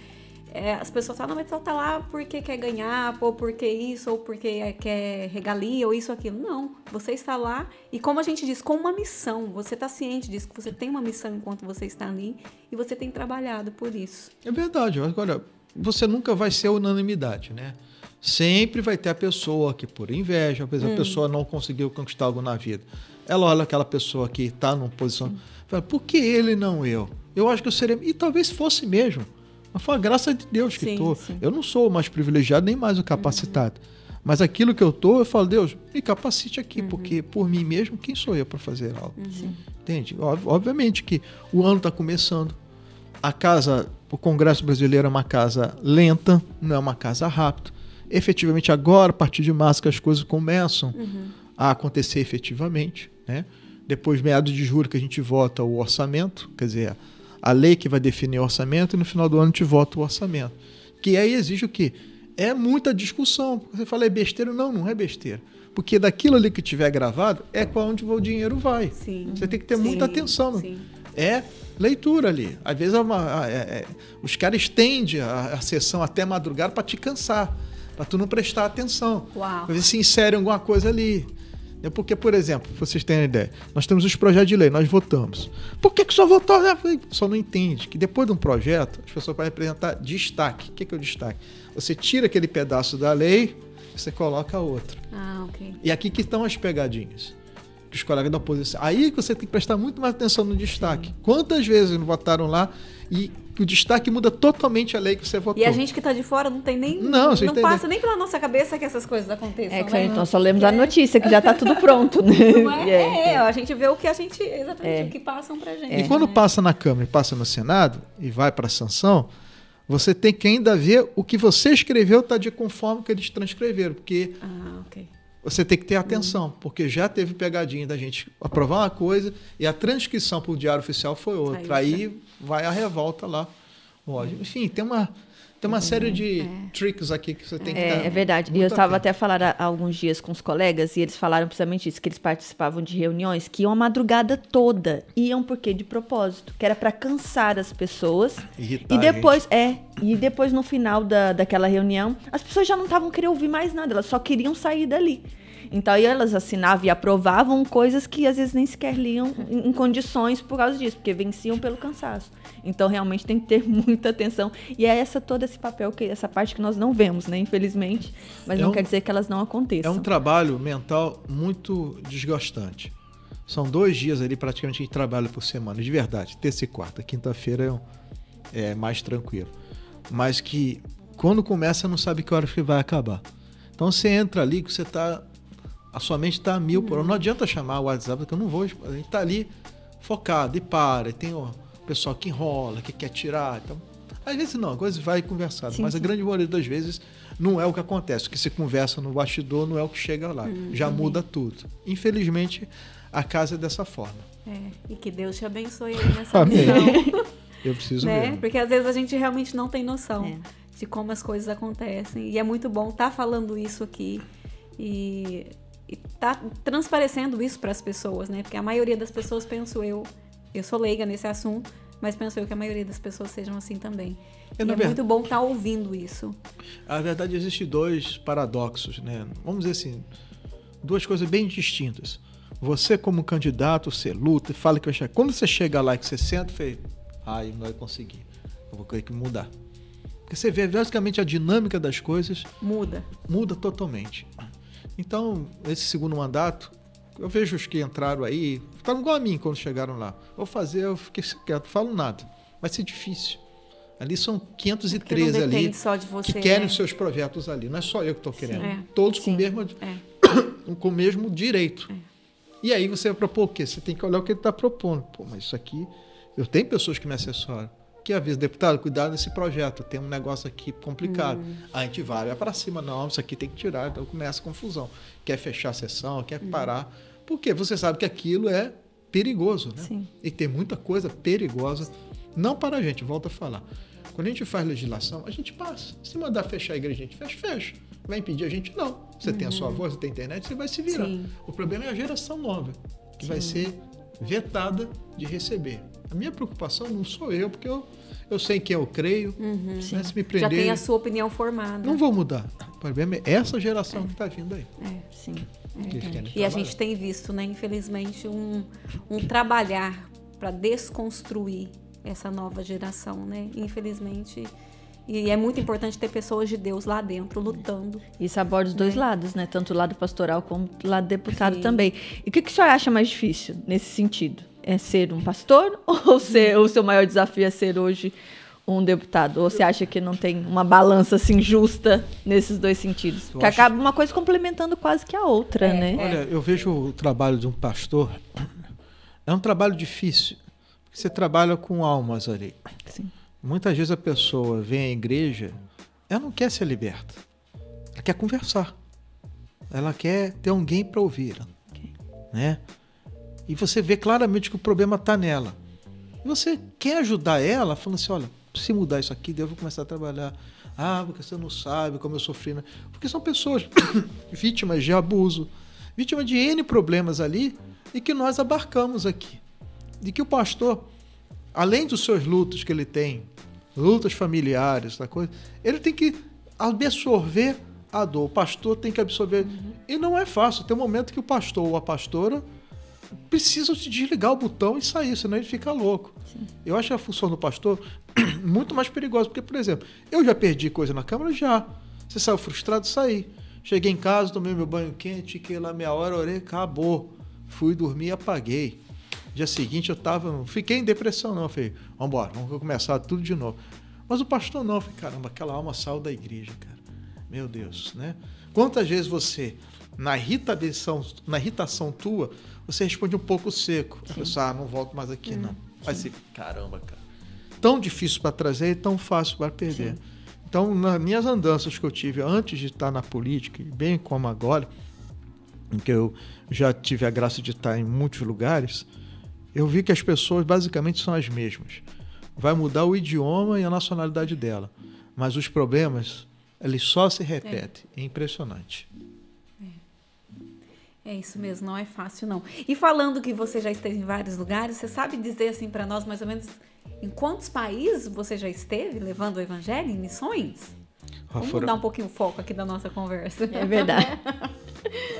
as pessoas falam, não, mas só tá lá porque quer ganhar, ou porque isso, ou porque quer regalia, ou isso, aquilo. Não, você está lá e, como a gente diz, com uma missão. Você está ciente disso, que você tem uma missão enquanto você está ali e você tem trabalhado por isso. É verdade. Agora, você nunca vai ser unanimidade, né? Sempre vai ter a pessoa que, por inveja, às vezes a pessoa não conseguiu conquistar algo na vida. Ela olha aquela pessoa que está numa posição, fala, por que ele não eu? Eu acho que eu seria... E talvez fosse mesmo. Mas foi a graça de Deus que estou. Eu não sou o mais privilegiado, nem mais o capacitado. Mas aquilo que eu estou, eu falo, Deus, me capacite aqui, porque por mim mesmo, quem sou eu para fazer algo? Entende? Obviamente que o ano está começando. A casa, o Congresso Brasileiro é uma casa lenta, não é uma casa rápida. Efetivamente, agora, a partir de março, que as coisas começam a acontecer efetivamente, né? Depois, meados de julho, que a gente vota o orçamento, quer dizer, a lei que vai definir o orçamento, e no final do ano a gente vota o orçamento. Que aí exige o quê? É muita discussão. Você fala, é besteira? Não, não é besteira. Porque daquilo ali que tiver gravado, é para onde o dinheiro vai. Você tem que ter muita atenção. É leitura ali. Às vezes os caras estendem a sessão até madrugada para te cansar, para tu não prestar atenção. Às vezes se insere alguma coisa ali. Porque, por exemplo, pra vocês terem ideia, nós temos os projetos de lei, nós votamos. Por que só votou? Só não entende que depois de um projeto, as pessoas podem apresentar destaque. O que é o destaque? Você tira aquele pedaço da lei, você coloca outro. E aqui que estão as pegadinhas. Que os colegas da oposição... Aí que você tem que prestar muito mais atenção no destaque. Quantas vezes não votaram lá e o destaque muda totalmente a lei que você votou. E a gente que está de fora não tem nem... Não passa nem pela nossa cabeça que essas coisas aconteçam. Né? Então só lemos a notícia, que já está tudo pronto. Né? Não a gente vê o que a gente... Exatamente o que passam pra gente. E quando passa na Câmara e passa no Senado e vai para a sanção, você tem que ainda ver o que você escreveu está de conforme que eles transcreveram. Porque... Você tem que ter atenção, porque já teve pegadinha da gente aprovar uma coisa e a transcrição para o Diário Oficial foi outra. Aí vai a revolta lá. Enfim, tem uma série de tricks aqui que você tem que dar. É verdade. E eu estava até a falar há alguns dias com os colegas e eles falaram precisamente isso, que eles participavam de reuniões que iam a madrugada toda. Iam porque de propósito, que era para cansar as pessoas. Irritar e depois no final daquela reunião, as pessoas já não estavam querendo ouvir mais nada, elas só queriam sair dali. Então aí elas assinavam e aprovavam coisas que às vezes nem sequer liam em condições por causa disso, porque venciam pelo cansaço. Então realmente tem que ter muita atenção. E é todo esse papel, essa parte que nós não vemos, né? Infelizmente, mas não quer dizer que elas não aconteçam. É um trabalho mental muito desgastante. São 2 dias ali praticamente de trabalho por semana, de verdade. Terça e quarta. Quinta-feira é mais tranquilo. Mas que quando começa não sabe que hora que vai acabar. Então você entra ali que você está... A sua mente está a 1000 por hora. Não adianta chamar o WhatsApp, porque eu não vou... A gente está ali focado e para. E tem o pessoal que enrola, que quer tirar. Então, às vezes não, a coisa vai conversada. Mas a grande maioria das vezes não é o que acontece. O que se conversa no bastidor não é o que chega lá. Já muda tudo. Infelizmente, a casa é dessa forma. E que Deus te abençoe aí nessa missão. Eu preciso mesmo. Porque às vezes a gente realmente não tem noção. de como as coisas acontecem. E é muito bom estar falando isso aqui e tá transparecendo isso para as pessoas, né? Porque a maioria das pessoas, penso eu sou leiga nesse assunto, mas penso eu que a maioria das pessoas sejam assim também. E é muito bom estar ouvindo isso. Na verdade, existem dois paradoxos, né? Vamos dizer assim, duas coisas bem distintas. Você, como candidato, você luta e fala que vai chegar. Quando você chega lá e que você senta, você fala, não vai conseguir. Eu vou ter que mudar. Porque você vê, basicamente, a dinâmica das coisas muda totalmente. Então, esse segundo mandato, eu vejo os que entraram aí, estavam igual a mim quando chegaram lá. Vou fazer, eu fiquei quieto, não falo nada. Vai ser difícil. Ali são 513 ali só de você, que querem os seus projetos ali. Não é só eu que estou querendo. Todos com o mesmo direito. E aí você vai propor o quê? Você tem que olhar o que ele está propondo. Pô, mas isso aqui... Eu tenho pessoas que me assessoram. Que avisa, deputado, cuidado nesse projeto. Tem um negócio aqui complicado. A gente vai para cima. Não, isso aqui tem que tirar. Então começa a confusão. Quer fechar a sessão, quer parar. Porque você sabe que aquilo é perigoso, né? Sim. E tem muita coisa perigosa. Não para a gente, volto a falar. Quando a gente faz legislação, a gente passa. Se mandar fechar a igreja, a gente fecha. Vai impedir a gente? Não. Você tem a sua voz, você tem a internet, você vai se virar. Sim. O problema é a geração nova, que vai ser vetada de receber. A minha preocupação não sou eu, porque eu sei em quem eu creio. Né? Se me prender, já tem a sua opinião formada. Não vou mudar. O problema é essa geração que está vindo aí. Sim. E a gente tem visto, né, infelizmente, um trabalhar para desconstruir essa nova geração, né? Infelizmente. E é muito importante ter pessoas de Deus lá dentro, lutando. Isso aborda os dois lados, né? Tanto o lado pastoral como o lado deputado também. E o que o senhor acha mais difícil nesse sentido? É ser um pastor ou o seu maior desafio é ser hoje um deputado? Ou você acha que não tem uma balança assim justa nesses dois sentidos? Porque acaba uma coisa complementando quase que a outra, né? Olha, eu vejo o trabalho de um pastor, é um trabalho difícil, porque você trabalha com almas ali. Sim. Muitas vezes a pessoa vem à igreja, ela não quer ser liberta, ela quer conversar, ela quer ter alguém para ouvir, né? E você vê claramente que o problema está nela. E você quer ajudar ela, falando assim, olha, se mudar isso aqui, eu vou começar a trabalhar. Porque você não sabe como eu sofri. Né? Porque são pessoas vítimas de abuso, vítimas de N problemas ali, e que nós abarcamos aqui. E que o pastor, além dos seus lutos que ele tem, lutas familiares, ele tem que absorver a dor. O pastor tem que absorver. E não é fácil. Tem um momento que o pastor ou a pastora precisam se desligar o botão e sair, senão ele fica louco. Sim. Eu acho a função do pastor muito mais perigosa, porque, por exemplo, eu já perdi coisa na Câmara, já. Você saiu frustrado, saí. Cheguei em casa, tomei meu banho quente, fiquei lá meia hora, orei, acabou. Fui dormir e apaguei. Dia seguinte fiquei em depressão não, falei, vambora, vamos começar tudo de novo. Mas o pastor não, falei, caramba, aquela alma saiu da igreja, cara. Meu Deus, né? Quantas vezes você, na irritação tua, você responde um pouco seco. A pessoa, não volto mais aqui, não. Vai ser, caramba, cara. Tão difícil para trazer e tão fácil para perder. Sim. Então, nas minhas andanças que eu tive antes de estar na política, bem como agora, em que eu já tive a graça de estar em muitos lugares, eu vi que as pessoas basicamente são as mesmas. Vai mudar o idioma e a nacionalidade dela. Mas os problemas, eles só se repetem. É impressionante. É isso mesmo, não é fácil não. E falando que você já esteve em vários lugares, você sabe dizer assim para nós mais ou menos em quantos países você já esteve levando o evangelho em missões? Vamos mudar um pouquinho o foco aqui da nossa conversa. É verdade.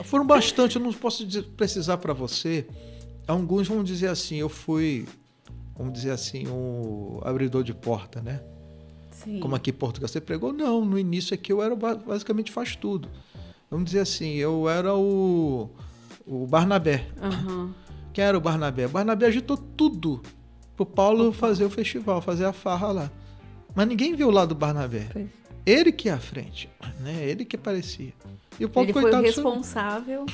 Foram bastante, eu não posso precisar para você. Alguns vão dizer assim, eu fui, vamos dizer assim, um abridor de porta, né? Sim. Como aqui em Portugal você pregou? Não, no início aqui eu era basicamente faz tudo. Vamos dizer assim, eu era o Barnabé. Quem era o Barnabé? O Barnabé agitou tudo pro Paulo fazer o festival, fazer a farra lá. Mas ninguém viu o lado do Barnabé. Foi. Ele que ia à frente, né? Ele que aparecia. E o Paulo, ele foi o responsável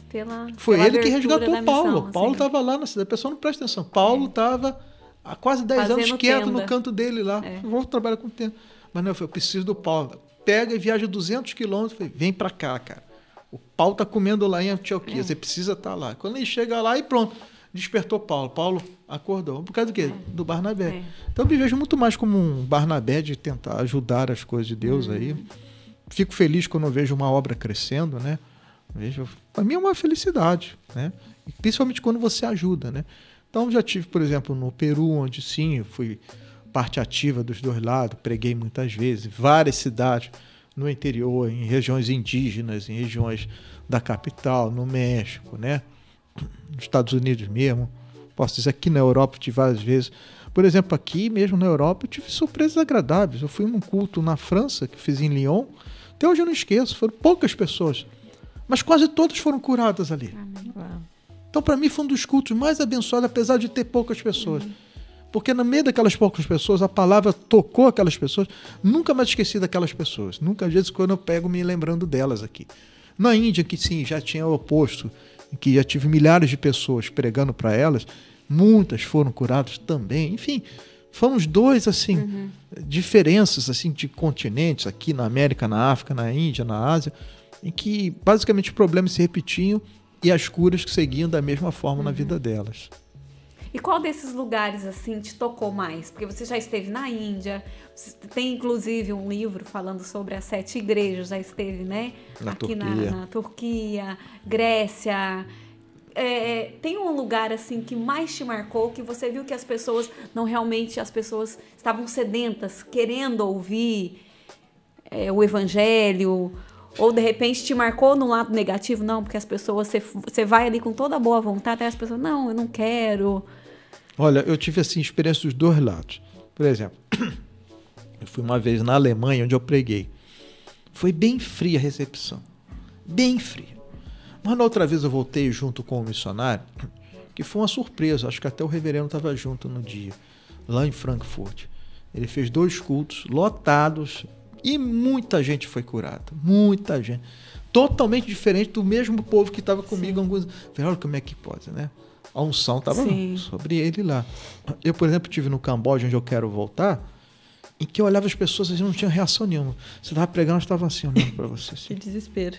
pela Foi ele que resgatou o Paulo. Missão, Paulo estava lá na cidade. A pessoa não presta atenção. Paulo estava há quase 10 anos quieto no canto dele lá. Vou trabalhar com o tempo. Mas não, eu preciso do Paulo. Pega e viaja 200 quilômetros. Vem pra cá, cara. O pau tá comendo lá em Antioquia. Você precisa estar lá. Quando ele chega lá e pronto. despertou Paulo. Paulo acordou. Por causa do quê? Do Barnabé. Então eu me vejo muito mais como um Barnabé de tentar ajudar as coisas de Deus aí. Fico feliz quando eu vejo uma obra crescendo, né? Para mim é uma felicidade, né? E principalmente quando você ajuda, né? Então já tive, por exemplo, no Peru, onde sim, eu fui parte ativa dos dois lados, preguei muitas vezes, várias cidades no interior, em regiões indígenas, em regiões da capital, no México, né? Nos Estados Unidos mesmo. Posso dizer, aqui na Europa eu tive várias vezes. Por exemplo, aqui mesmo na Europa eu tive surpresas agradáveis. Eu fui num culto na França, que fiz em Lyon. Até hoje eu não esqueço, foram poucas pessoas. Mas quase todas foram curadas ali. Então, para mim, foi um dos cultos mais abençoados, apesar de ter poucas pessoas. Porque no meio daquelas poucas pessoas, a palavra tocou aquelas pessoas. Nunca mais esqueci daquelas pessoas. Nunca, às vezes, quando eu pego, me lembrando delas aqui. Na Índia, que sim, já tinha o oposto, que já tive milhares de pessoas pregando para elas, muitas foram curadas também. Enfim, foram os dois, assim, diferenças assim, de continentes, aqui na América, na África, na Índia, na Ásia, em que basicamente os problemas se repetiam e as curas que seguiam da mesma forma na vida delas. E qual desses lugares, assim, te tocou mais? Porque você já esteve na Índia, tem inclusive um livro falando sobre as 7 igrejas, já esteve, né? Aqui na Turquia, Grécia. Tem um lugar, assim, que mais te marcou, que você viu que as pessoas, as pessoas estavam sedentas, querendo ouvir o evangelho, ou de repente te marcou no lado negativo? Não, porque as pessoas, você vai ali com toda a boa vontade, aí as pessoas, não, eu não quero. Olha, eu tive assim experiência dos dois lados. Por exemplo, eu fui uma vez na Alemanha, onde eu preguei. Foi bem fria a recepção, bem fria. Mas na outra vez eu voltei junto com o missionário, que foi uma surpresa, acho que até o reverendo estava junto no dia, lá em Frankfurt. Ele fez 2 cultos lotados e muita gente foi curada, muita gente. Totalmente diferente do mesmo povo que estava comigo. Olha como é que pode, né? A unção estava sobre ele lá. Eu, por exemplo, estive no Camboja, onde eu quero voltar, em que eu olhava as pessoas e não tinha reação nenhuma. Você estava pregando, elas estavam assim, olhando para você. Assim. Que desespero.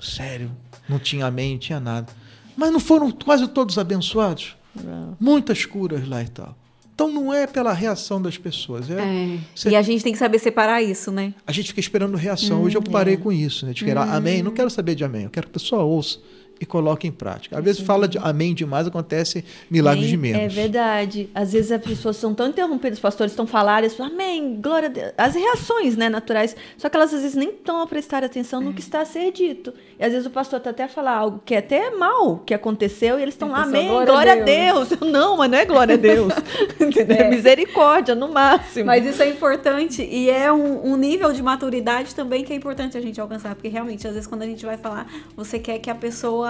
Sério, não tinha amém, não tinha nada. Mas não foram quase todos abençoados? Não. Muitas curas lá e tal. Então não é pela reação das pessoas. E a gente tem que saber separar isso, né? A gente fica esperando reação. Hoje eu parei com isso, né? De esperar amém. Não quero saber de amém. Eu quero que a pessoa ouça e coloque em prática. Às vezes fala de amém demais, acontece milagres de menos. É verdade. Às vezes as pessoas são tão interrompidas, os pastores estão falando, eles falam, amém, glória a Deus. As reações, né, naturais, só que elas às vezes nem estão a prestar atenção no que está a ser dito. E às vezes o pastor está até a falar algo que é até mal que aconteceu e eles estão lá, amém, glória a Deus. Não, mas não é glória a Deus. É misericórdia, no máximo. Mas isso é importante e é um nível de maturidade também que é importante a gente alcançar, porque realmente, às vezes, quando a gente vai falar, você quer que a pessoa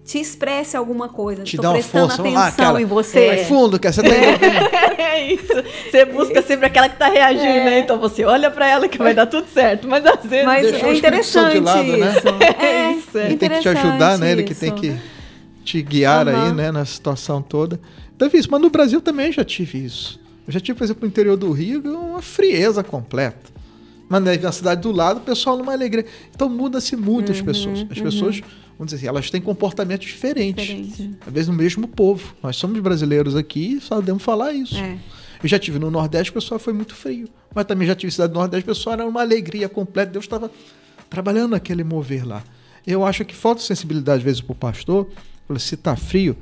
te expresse alguma coisa. Te dá uma força. Atenção em você. Vai fundo, que você tá É isso. Você busca sempre aquela que tá reagindo, né? Então você olha pra ela que vai dar tudo certo. Mas às vezes... Mas é interessante de lado, isso. Né? É isso. Ele tem que te ajudar, né? Ele que tem que te guiar aí, né? Na situação toda. Então, isso. Mas no Brasil também já tive isso. Eu já tive, por exemplo, no interior do Rio, uma frieza completa. Mas na cidade do lado, o pessoal numa alegria. Então muda-se muito as pessoas. As pessoas, vamos dizer assim, elas têm comportamentos diferentes. Às vezes no mesmo povo. Nós somos brasileiros aqui e só podemos falar isso. Eu já tive no Nordeste, o pessoal foi muito frio. Mas também já tive cidade do Nordeste, o pessoal era uma alegria completa. Deus estava trabalhando naquele mover lá. Eu acho que falta sensibilidade, às vezes, para o pastor. Se está frio,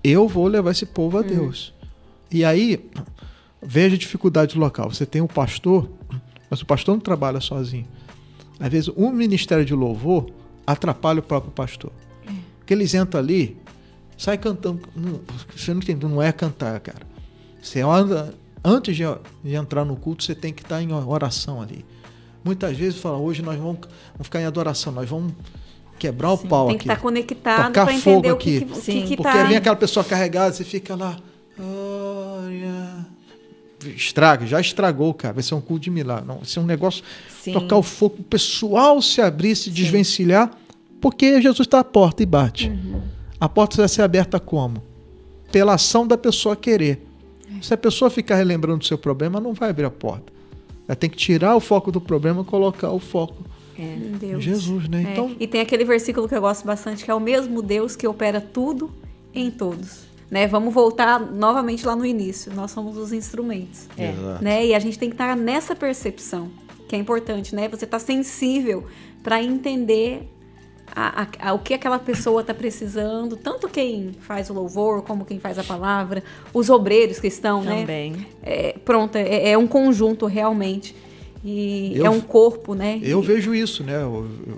eu vou levar esse povo a Deus. E aí, veja a dificuldade local. Você tem o pastor, mas o pastor não trabalha sozinho. Às vezes, um ministério de louvor atrapalha o próprio pastor. Porque eles entram ali, sai cantando. Você não entende, não é cantar, cara. Você anda, antes de entrar no culto, você tem que estar em oração ali. Muitas vezes fala, hoje nós vamos ficar em adoração, nós vamos quebrar o pau aqui. Tem que estar conectado para entender aqui. O que porque vem aquela pessoa carregada, você fica lá. Já estragou, cara. Vai ser um culto de milagre. Não, vai ser um negócio, tocar o fogo, o pessoal se abrir, se desvencilhar, porque Jesus está à porta e bate. A porta vai ser aberta como? Pela ação da pessoa querer. Se a pessoa ficar relembrando do seu problema, não vai abrir a porta. Ela tem que tirar o foco do problema e colocar o foco em Jesus, né? Então... E tem aquele versículo que eu gosto bastante, que é o mesmo Deus que opera tudo em todos. Né? Vamos voltar novamente lá no início. Nós somos os instrumentos. Né? E a gente tem que estar nessa percepção, que é importante, né? Você tá sensível para entender o que aquela pessoa está precisando, tanto quem faz o louvor, como quem faz a palavra, os obreiros que estão, também. Né? Pronto, é um conjunto realmente. E é um corpo, né? Eu vejo isso, né?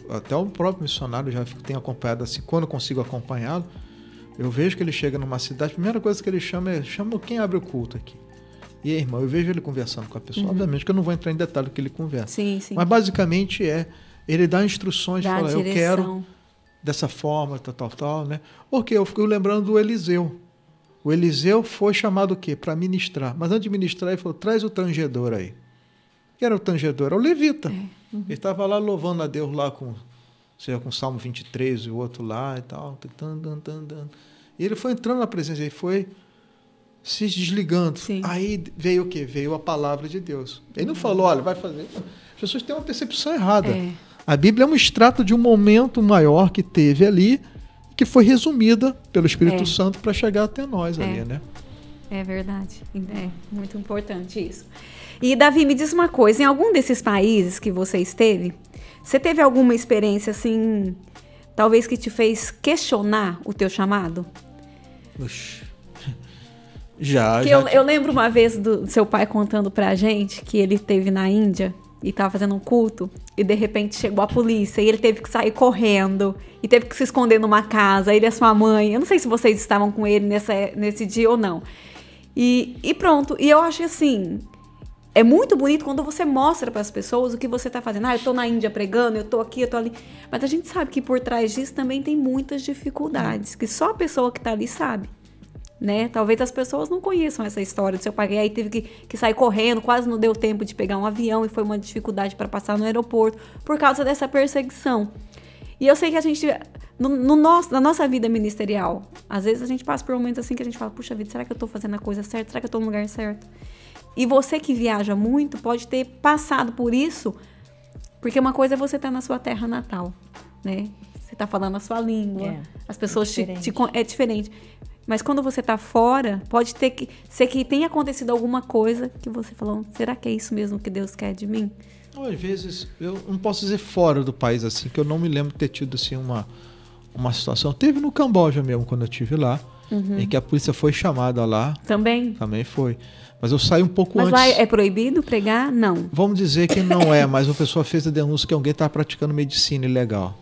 Até o próprio missionário já tem acompanhado assim, quando eu consigo acompanhá-lo, eu vejo que ele chega numa cidade, a primeira coisa que ele chama quem abre o culto aqui. E aí, irmão, eu vejo ele conversando com a pessoa. Obviamente que eu não vou entrar em detalhe do que ele conversa. Sim. Mas basicamente ele dá instruções, fala, eu quero dessa forma, tal, né? Porque eu fico lembrando do Eliseu. O Eliseu foi chamado o quê? Para ministrar. Mas antes de ministrar, ele falou, traz o tangedor aí. Quem era o tangedor? Era o levita. Ele estava lá louvando a Deus lá com o Salmo 23 e o outro lá e tal. E ele foi entrando na presença, ele foi se desligando. Sim. Aí veio o quê? Veio a palavra de Deus. Ele não falou, olha, vai fazer. As pessoas têm uma percepção errada. A Bíblia é um extrato de um momento maior que teve ali, que foi resumida pelo Espírito Santo para chegar até nós ali, né? É verdade. É muito importante isso. E, Davi, me diz uma coisa, em algum desses países que você esteve, você teve alguma experiência, assim, talvez que te fez questionar o teu chamado? Oxi. Já. Eu lembro uma vez do seu pai contando pra gente que ele esteve na Índia e estava fazendo um culto e de repente chegou a polícia e ele teve que sair correndo e teve que se esconder numa casa, ele e a sua mãe. Eu não sei se vocês estavam com ele nesse dia ou não. E pronto. E eu acho assim, é muito bonito quando você mostra para as pessoas o que você está fazendo. Eu tô na Índia pregando, eu tô aqui, eu tô ali. Mas a gente sabe que por trás disso também tem muitas dificuldades, que só a pessoa que tá ali sabe. Né? Talvez as pessoas não conheçam essa história do seu pai, e aí teve que sair correndo, quase não deu tempo de pegar um avião e foi uma dificuldade para passar no aeroporto por causa dessa perseguição. E eu sei que a gente, na nossa vida ministerial, às vezes a gente passa por momentos assim que a gente fala, puxa vida, será que eu tô fazendo a coisa certa? Será que eu tô no lugar certo? E você que viaja muito pode ter passado por isso, porque uma coisa é você estar na sua terra natal, né? Você tá falando a sua língua, as pessoas é diferente. Mas quando você está fora, pode ser que tenha acontecido alguma coisa que você falou, será que é isso mesmo que Deus quer de mim? Às vezes, eu não posso dizer fora do país, assim, que eu não me lembro de ter tido assim, uma situação. Teve no Camboja mesmo, quando eu estive lá, em que a polícia foi chamada lá. Também foi. Mas eu saí um pouco antes. Mas lá é proibido pregar? Não. Vamos dizer que não é, mas a pessoa fez a denúncia que alguém estava praticando medicina ilegal.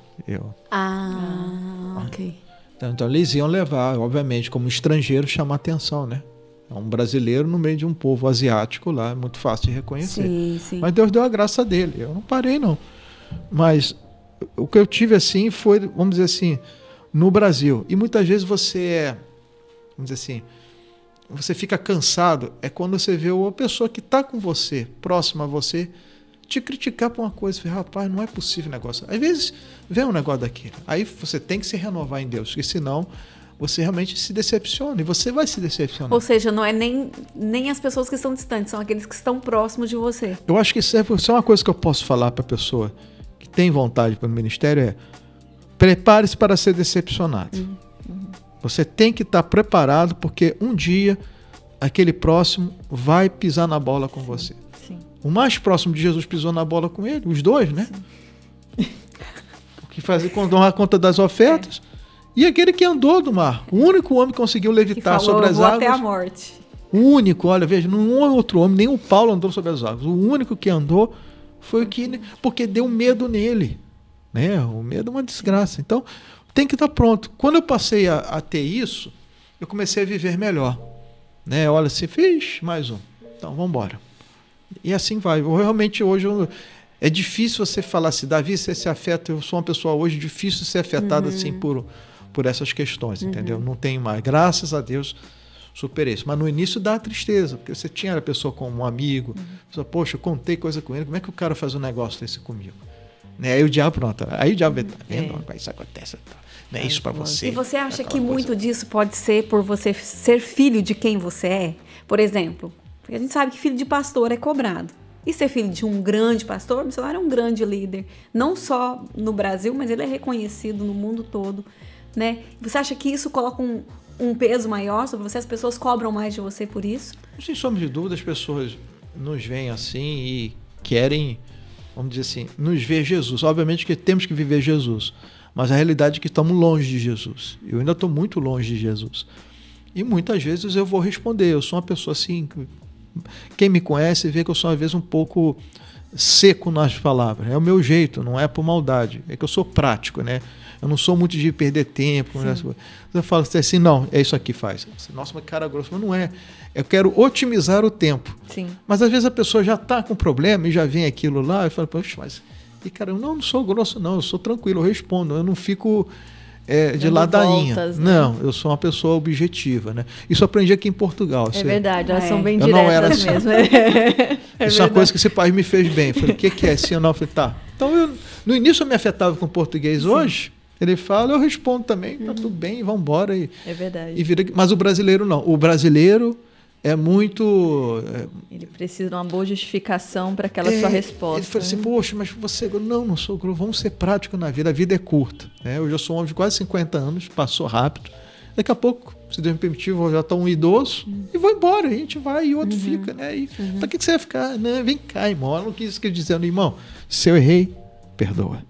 Ok. Então eles iam levar, obviamente, como estrangeiro, chamar atenção, né? É um brasileiro no meio de um povo asiático lá, é muito fácil de reconhecer. Sim. Mas Deus deu a graça dele, eu não parei não. Mas o que eu tive assim foi, vamos dizer assim, no Brasil. E muitas vezes você vamos dizer assim, você fica cansado, é quando você vê uma pessoa que está com você, próxima a você, te criticar por uma coisa, rapaz, não é possível negócio. Às vezes vem um negócio daquele. Aí você tem que se renovar em Deus, porque senão você realmente se decepciona e você vai se decepcionar. Ou seja, não é nem as pessoas que estão distantes, são aqueles que estão próximos de você. Eu acho que isso é uma coisa que eu posso falar para a pessoa que tem vontade para o ministério, prepare-se para ser decepcionado. Você tem que estar preparado, porque um dia aquele próximo vai pisar na bola com você. O mais próximo de Jesus pisou na bola com ele, os dois, né? Que fazia a conta das ofertas. E aquele que andou do mar. O único homem que conseguiu levitar sobre as águas. Até a morte. O único, olha, veja, não é outro homem, nem o Paulo andou sobre as águas. O único que andou foi o que... Porque deu medo nele. Né? O medo é uma desgraça. Então, tem que estar pronto. Quando eu passei a ter isso, eu comecei a viver melhor. Né? Olha, você fez mais um. Então, vamos embora. E assim vai. Realmente hoje é difícil você falar assim, Davi, você se afeta, eu sou uma pessoa hoje difícil ser afetada assim por essas questões, entendeu? Não tem mais. Graças a Deus superei isso. Mas no início dá tristeza, porque você tinha a pessoa como um amigo, você, poxa, eu contei coisa com ele, como é que o cara faz um negócio desse comigo? Né? Aí o diabo, pronto, aí o diabo tá vendo? Isso acontece, não é isso para você. E você acha que muito disso pode ser por você ser filho de quem você é? Por exemplo, porque a gente sabe que filho de pastor é cobrado. E ser filho de um grande pastor, o missionário é um grande líder. Não só no Brasil, mas ele é reconhecido no mundo todo. Né? Você acha que isso coloca um peso maior sobre você? As pessoas cobram mais de você por isso? Sem sombra de dúvida, as pessoas nos veem assim e querem, vamos dizer assim, nos ver Jesus. Obviamente que temos que viver Jesus, mas a realidade é que estamos longe de Jesus. Eu ainda estou muito longe de Jesus. E muitas vezes eu vou responder. Eu sou uma pessoa assim, quem me conhece vê que eu sou às vezes um pouco seco nas palavras. É o meu jeito, não é por maldade. É que eu sou prático, né? Eu não sou muito de perder tempo. Né? Eu falo assim, não, é isso aqui, faz. Nossa, mas cara grosso, mas não é. Eu quero otimizar o tempo. Sim. Mas às vezes a pessoa já está com problema e já vem aquilo lá e fala, poxa, mas... E cara, eu não sou grosso não, eu sou tranquilo, eu respondo, eu não fico de ladainha. Voltas, né? Não, eu sou uma pessoa objetiva, né? Isso eu aprendi aqui em Portugal. É verdade, elas são bem eu diretas não era assim. mesmo. Isso é uma coisa que esse pai me fez bem. Eu falei, o que é assim? Eu não, eu falei, tá. Então, no início eu me afetava com o português. Sim. Hoje, ele fala, eu respondo também, tá tudo bem, vamos embora. É verdade. Mas o brasileiro não. O brasileiro é muito... Ele precisa de uma boa justificação para aquela sua resposta. Ele falou assim, poxa, mas você... Não sou grosso, vamos ser práticos na vida. A vida é curta. Né? Eu já sou um homem de quase 50 anos, passou rápido. Daqui a pouco, se Deus me permitir, eu já estou um idoso e vou embora. A gente vai e o outro fica. Né? E para que você vai ficar? Né? Vem cá, irmão. Eu não quis dizendo, irmão, se eu errei, perdoa.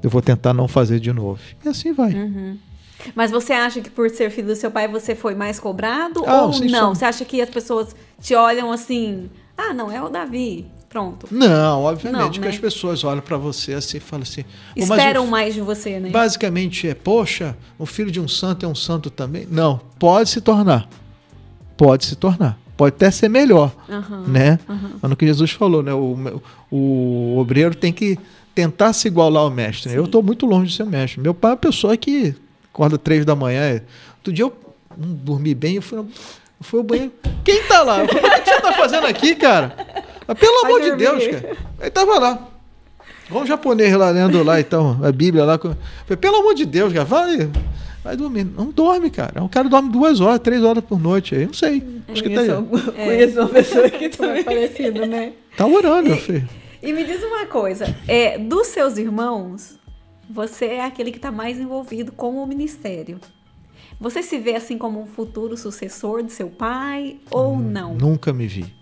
Eu vou tentar não fazer de novo. E assim vai. Mas você acha que por ser filho do seu pai você foi mais cobrado ou não? Você acha que as pessoas te olham assim, não, é o Davi, pronto. Não, obviamente que as pessoas olham para você assim e falam assim... Esperam mais de você, né? Basicamente poxa, o filho de um santo é um santo também? Não, pode se tornar. Pode se tornar. Pode até ser melhor, né? Mas no que Jesus falou, né? O obreiro tem que tentar se igualar ao mestre. Né? Eu estou muito longe de ser mestre. Meu pai é uma pessoa que... acorda 3 da manhã. Outro dia eu não dormi bem, eu fui ao banheiro. Quem tá lá? Eu falei, o que você tá fazendo aqui, cara? Mas, pelo amor de Deus, cara. Aí tava lá. Igual um japonês lá lendo lá, então, a Bíblia lá. Eu falei, pelo amor de Deus, cara, vai dormir. Não dorme, cara. O cara dorme 2 horas, 3 horas por noite. Aí eu não sei. Acho que tá aí. Conheço uma pessoa que também é parecido, né? Tá orando, meu filho. E me diz uma coisa, dos seus irmãos, você é aquele que está mais envolvido com o ministério. Você se vê assim como um futuro sucessor de seu pai ou não? Nunca me vi.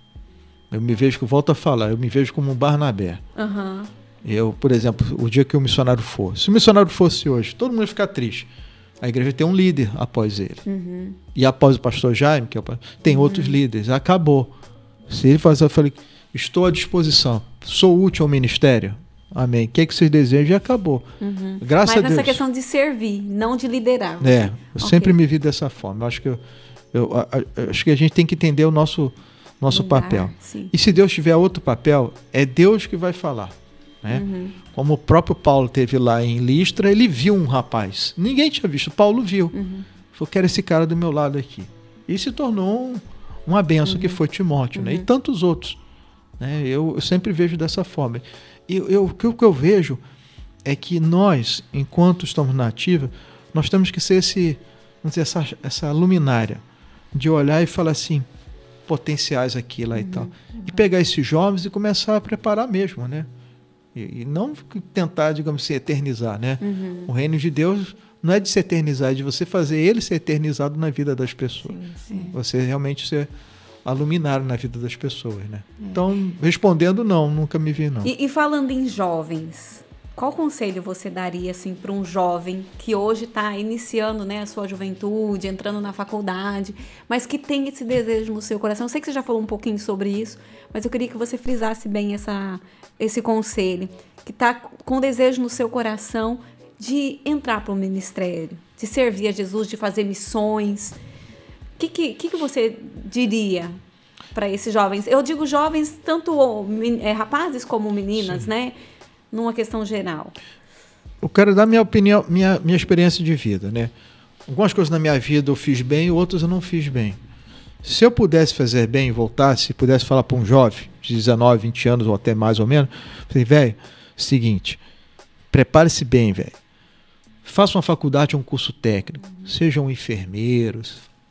Eu me vejo, volto a falar, eu me vejo como um Barnabé. Eu, por exemplo, o dia que o missionário for, se o missionário fosse hoje, todo mundo ia ficar triste. A igreja tem um líder após ele. E após o pastor Jaime, que tem outros líderes. Acabou. Se ele fazer, eu falei, estou à disposição, sou útil ao ministério. Amém. O que vocês desejam? Já acabou. Graças a Deus. Mas nessa questão de servir, não de liderar. Eu sempre me vi dessa forma. Eu acho que acho que a gente tem que entender o nosso papel. Sim. E se Deus tiver outro papel, é Deus que vai falar. Né? Como o próprio Paulo teve lá em Listra, ele viu um rapaz. Ninguém tinha visto. Paulo viu. Falou, quero esse cara do meu lado aqui. E se tornou uma bênção que foi Timóteo. Né? E tantos outros. Né? Eu sempre vejo dessa forma. E o que eu vejo é que nós, enquanto estamos na ativa, nós temos que ser essa luminária de olhar e falar assim, potenciais aqui, lá e tal. E pegar esses jovens e começar a preparar mesmo, né? E não tentar, digamos assim, eternizar, né? O reino de Deus não é de se eternizar, é de você fazer ele ser eternizado na vida das pessoas. Sim. Você realmente ser a luminária na vida das pessoas, né? Então, respondendo, não, nunca me vi, não. E falando em jovens, qual conselho você daria assim, para um jovem que hoje está iniciando, né, a sua juventude, entrando na faculdade, mas que tem esse desejo no seu coração? Eu sei que você já falou um pouquinho sobre isso, mas eu queria que você frisasse bem esse conselho, que está com desejo no seu coração de entrar para o ministério, de servir a Jesus, de fazer missões. O que você diria para esses jovens? Eu digo jovens, tanto rapazes como meninas, sim, né? Numa questão geral. Eu quero dar minha opinião, minha experiência de vida, né? Algumas coisas na minha vida eu fiz bem, outras eu não fiz bem. Se eu pudesse fazer bem e voltasse, pudesse falar para um jovem de 19, 20 anos ou até mais ou menos, falei, velho, seguinte, prepare-se bem, velho. Faça uma faculdade ou um curso técnico, seja um enfermeiro,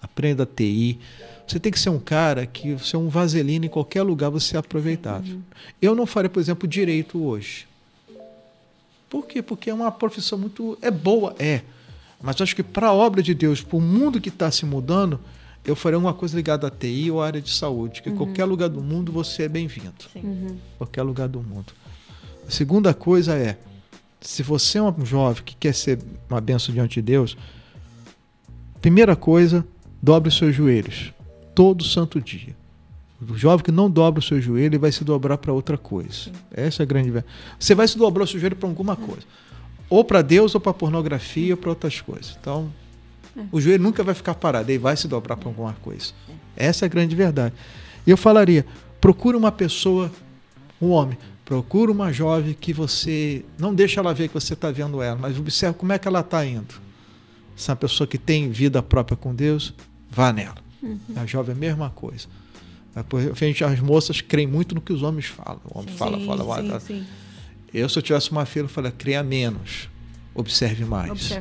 aprenda a TI. Você tem que ser um cara que você é um vaselina em qualquer lugar, você é aproveitável. Eu não faria, por exemplo, direito hoje. Por quê? Porque é uma profissão muito... É boa, Mas acho que para a obra de Deus, para o mundo que está se mudando, eu farei uma coisa ligada à TI ou à área de saúde, que em qualquer lugar do mundo você é bem-vindo. Qualquer lugar do mundo. A segunda coisa é, se você é um jovem que quer ser uma bênção diante de Deus, primeira coisa, dobre os seus joelhos, todo santo dia. O jovem que não dobra o seu joelho, ele vai se dobrar para outra coisa. Sim. Essa é a grande verdade. Você vai se dobrar o seu joelho para alguma coisa. Ou para Deus, ou para pornografia, ou para outras coisas. Então, o joelho nunca vai ficar parado, ele vai se dobrar para alguma coisa. Essa é a grande verdade. E eu falaria, procura uma pessoa, um homem, procura uma jovem que você, não deixa ela ver que você está vendo ela, mas observa como é que ela está indo. Se é uma pessoa que tem vida própria com Deus, vá nela. A jovem é a mesma coisa. As moças creem muito no que os homens falam. O homem fala. Sim. Eu, se eu tivesse uma filha, eu falaria, creia menos, observe mais.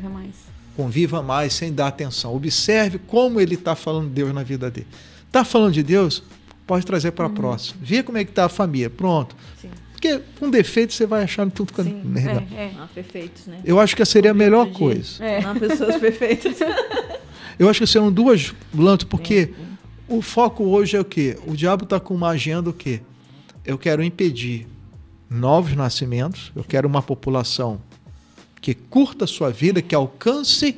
Conviva mais, sem dar atenção. Observe como ele está falando de Deus na vida dele. Está falando de Deus? Pode trazer para a próxima. Vê como é que está a família. Pronto. Sim. Porque com defeito você vai achar tudo merda. Não há perfeitos, né? Eu acho que seria a melhor coisa. Não há pessoas perfeitas. Eu acho que seriam duas lances, porque o foco hoje é o quê? O diabo está com uma agenda o quê? Eu quero impedir novos nascimentos, eu quero uma população que curta a sua vida, que alcance,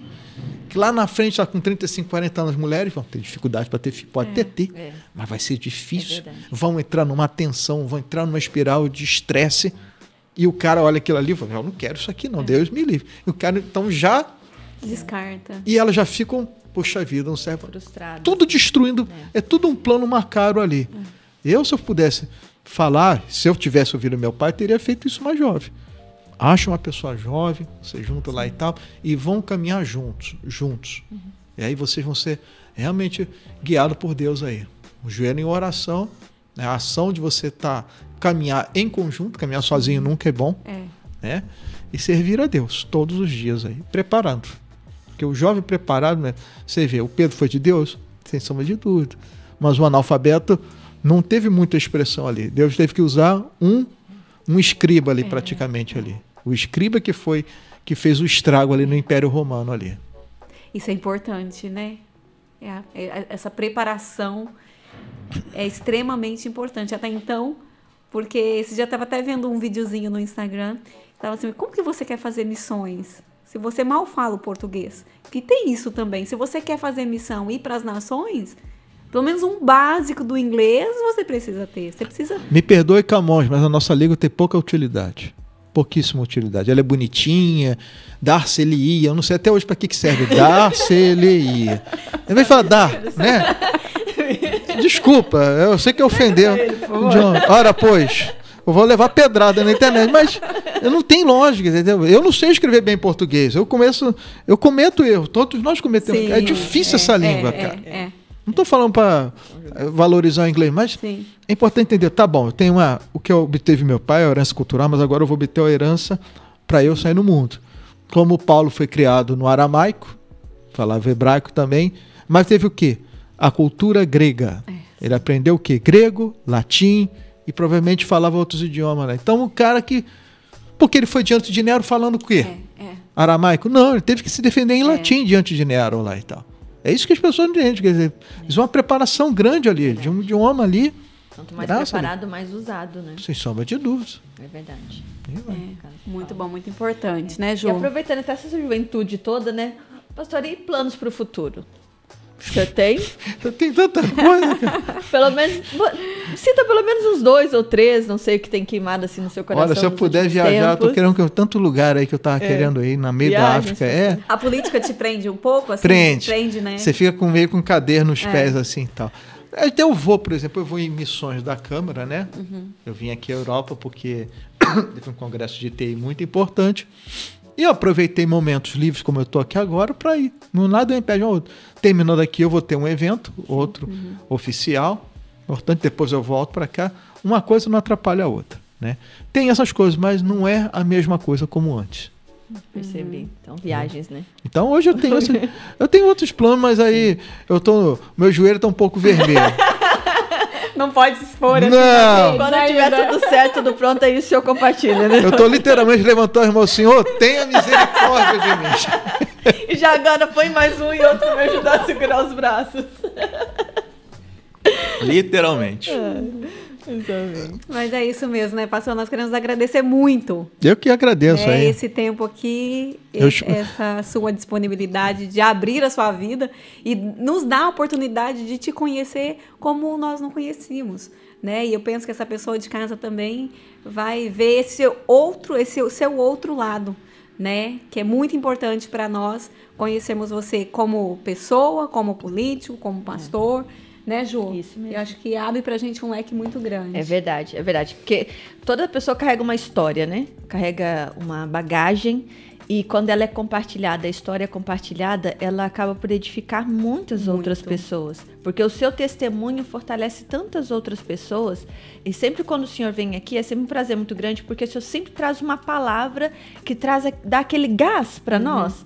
que lá na frente, está com 35, 40 anos, as mulheres vão ter dificuldade para ter filho, pode ter, mas vai ser difícil, vão entrar numa tensão, vão entrar numa espiral de estresse, e o cara olha aquilo ali e fala, eu não quero isso aqui não, Deus me livre. E o cara então já descarta. E elas já ficam, poxa vida, não serve. Frustrado. Tudo destruindo, é tudo um plano macabro ali. Eu, se eu pudesse falar, se eu tivesse ouvido meu pai, teria feito isso mais jovem. Acha uma pessoa jovem, você junta lá e tal, e vão caminhar juntos. E aí vocês vão ser realmente guiados por Deus aí. O joelho em oração, a ação de você caminhar em conjunto, caminhar sozinho nunca é bom, né? E servir a Deus todos os dias aí, preparando. Porque o jovem preparado, né? Você vê, o Pedro foi de Deus, sem sombra de dúvida. Mas o analfabeto não teve muita expressão ali. Deus teve que usar um escriba ali, praticamente ali. O escriba que fez o estrago ali no Império Romano ali. Isso é importante, né? Essa preparação é extremamente importante. Até então, porque esse dia eu estava até vendo um videozinho no Instagram, estava assim, como que você quer fazer missões? Se você mal fala o português. Que tem isso também. Se você quer fazer missão e ir para as nações, pelo menos um básico do inglês você precisa ter. Você precisa... Me perdoe, Camões, mas a nossa língua tem pouca utilidade. Pouquíssima utilidade. Ela é bonitinha, dar-se-lhe-ia. Eu não sei até hoje para que serve. Dar-se-lhe-ia. Ao invés de falar dar, né? Desculpa, eu sei que ofendeu. John, ora, pois, eu vou levar pedrada na internet, mas eu não tenho lógica, entendeu? Eu não sei escrever bem português. Eu cometo erro. Todos nós cometemos. É difícil essa língua, cara. Não estou falando para valorizar o inglês, mas é importante entender. Tá bom, eu tenho o que eu obteve meu pai, a herança cultural, mas agora eu vou obter a herança para eu sair no mundo. Como Paulo foi criado no aramaico, falava hebraico também, mas teve o quê? A cultura grega. Ele aprendeu o quê? Grego, latim e provavelmente falava outros idiomas, né? Então o cara porque ele foi diante de Nero falando o quê? Aramaico? Não, ele teve que se defender em latim diante de Nero lá e tal. É isso que as pessoas não entendem. Quer dizer, isso é uma preparação grande ali, de um idioma ali. Quanto mais preparado, mais usado, né? Sem sombra de dúvida. É verdade. Muito bom, muito importante, né, Ju? E aproveitando até essa juventude toda, né? Pastor, e planos para o futuro? Você tem? Eu tenho tanta coisa, cara. Pelo menos, cita pelo menos uns 2 ou 3, não sei o que tem queimado assim no seu coração. Olha, se eu puder viajar, eu tô querendo tanto lugar aí que eu tava querendo ir, na meio da África. A política te prende um pouco? Assim, prende, né? Você fica meio com cadeira nos pés assim e tal. Até eu vou, por exemplo, eu vou em missões da Câmara, né? Eu vim aqui à Europa porque teve um congresso de TI muito importante. E eu aproveitei momentos livres, como eu estou aqui agora, para ir. Nada impede um outro. Terminando aqui, eu vou ter um evento, outro oficial. Portanto, depois eu volto para cá. Uma coisa não atrapalha a outra, né? Tem essas coisas, mas não é a mesma coisa como antes. Percebi. Então, viagens, né? Então, hoje eu tenho outros planos, mas aí meu joelho está um pouco vermelho. Não pode se expor assim. Não. Quando tiver tudo certo, tudo pronto, aí o senhor compartilha, né? Eu estou literalmente levantando as mãos, Senhor, tenha misericórdia de mim. E Já agora põe mais um e outro pra me ajudar a segurar os braços. Literalmente. Mas é isso mesmo, né, pastor? Nós queremos agradecer muito. Eu que agradeço aí. Esse tempo aqui, essa sua disponibilidade de abrir a sua vida e nos dar a oportunidade de te conhecer como nós não conhecíamos, né? E eu penso que essa pessoa de casa também vai ver esse seu outro lado, né? Que é muito importante para nós conhecermos você como pessoa, como político, como pastor. Né, Ju? Isso mesmo. Eu acho que abre pra gente um leque muito grande. É verdade. Porque toda pessoa carrega uma história, né? Carrega uma bagagem e quando ela é compartilhada, a história é compartilhada, ela acaba por edificar muitas outras pessoas. Porque o seu testemunho fortalece tantas outras pessoas. E sempre quando o senhor vem aqui, é sempre um prazer muito grande, porque o senhor sempre traz uma palavra que dá aquele gás para nós.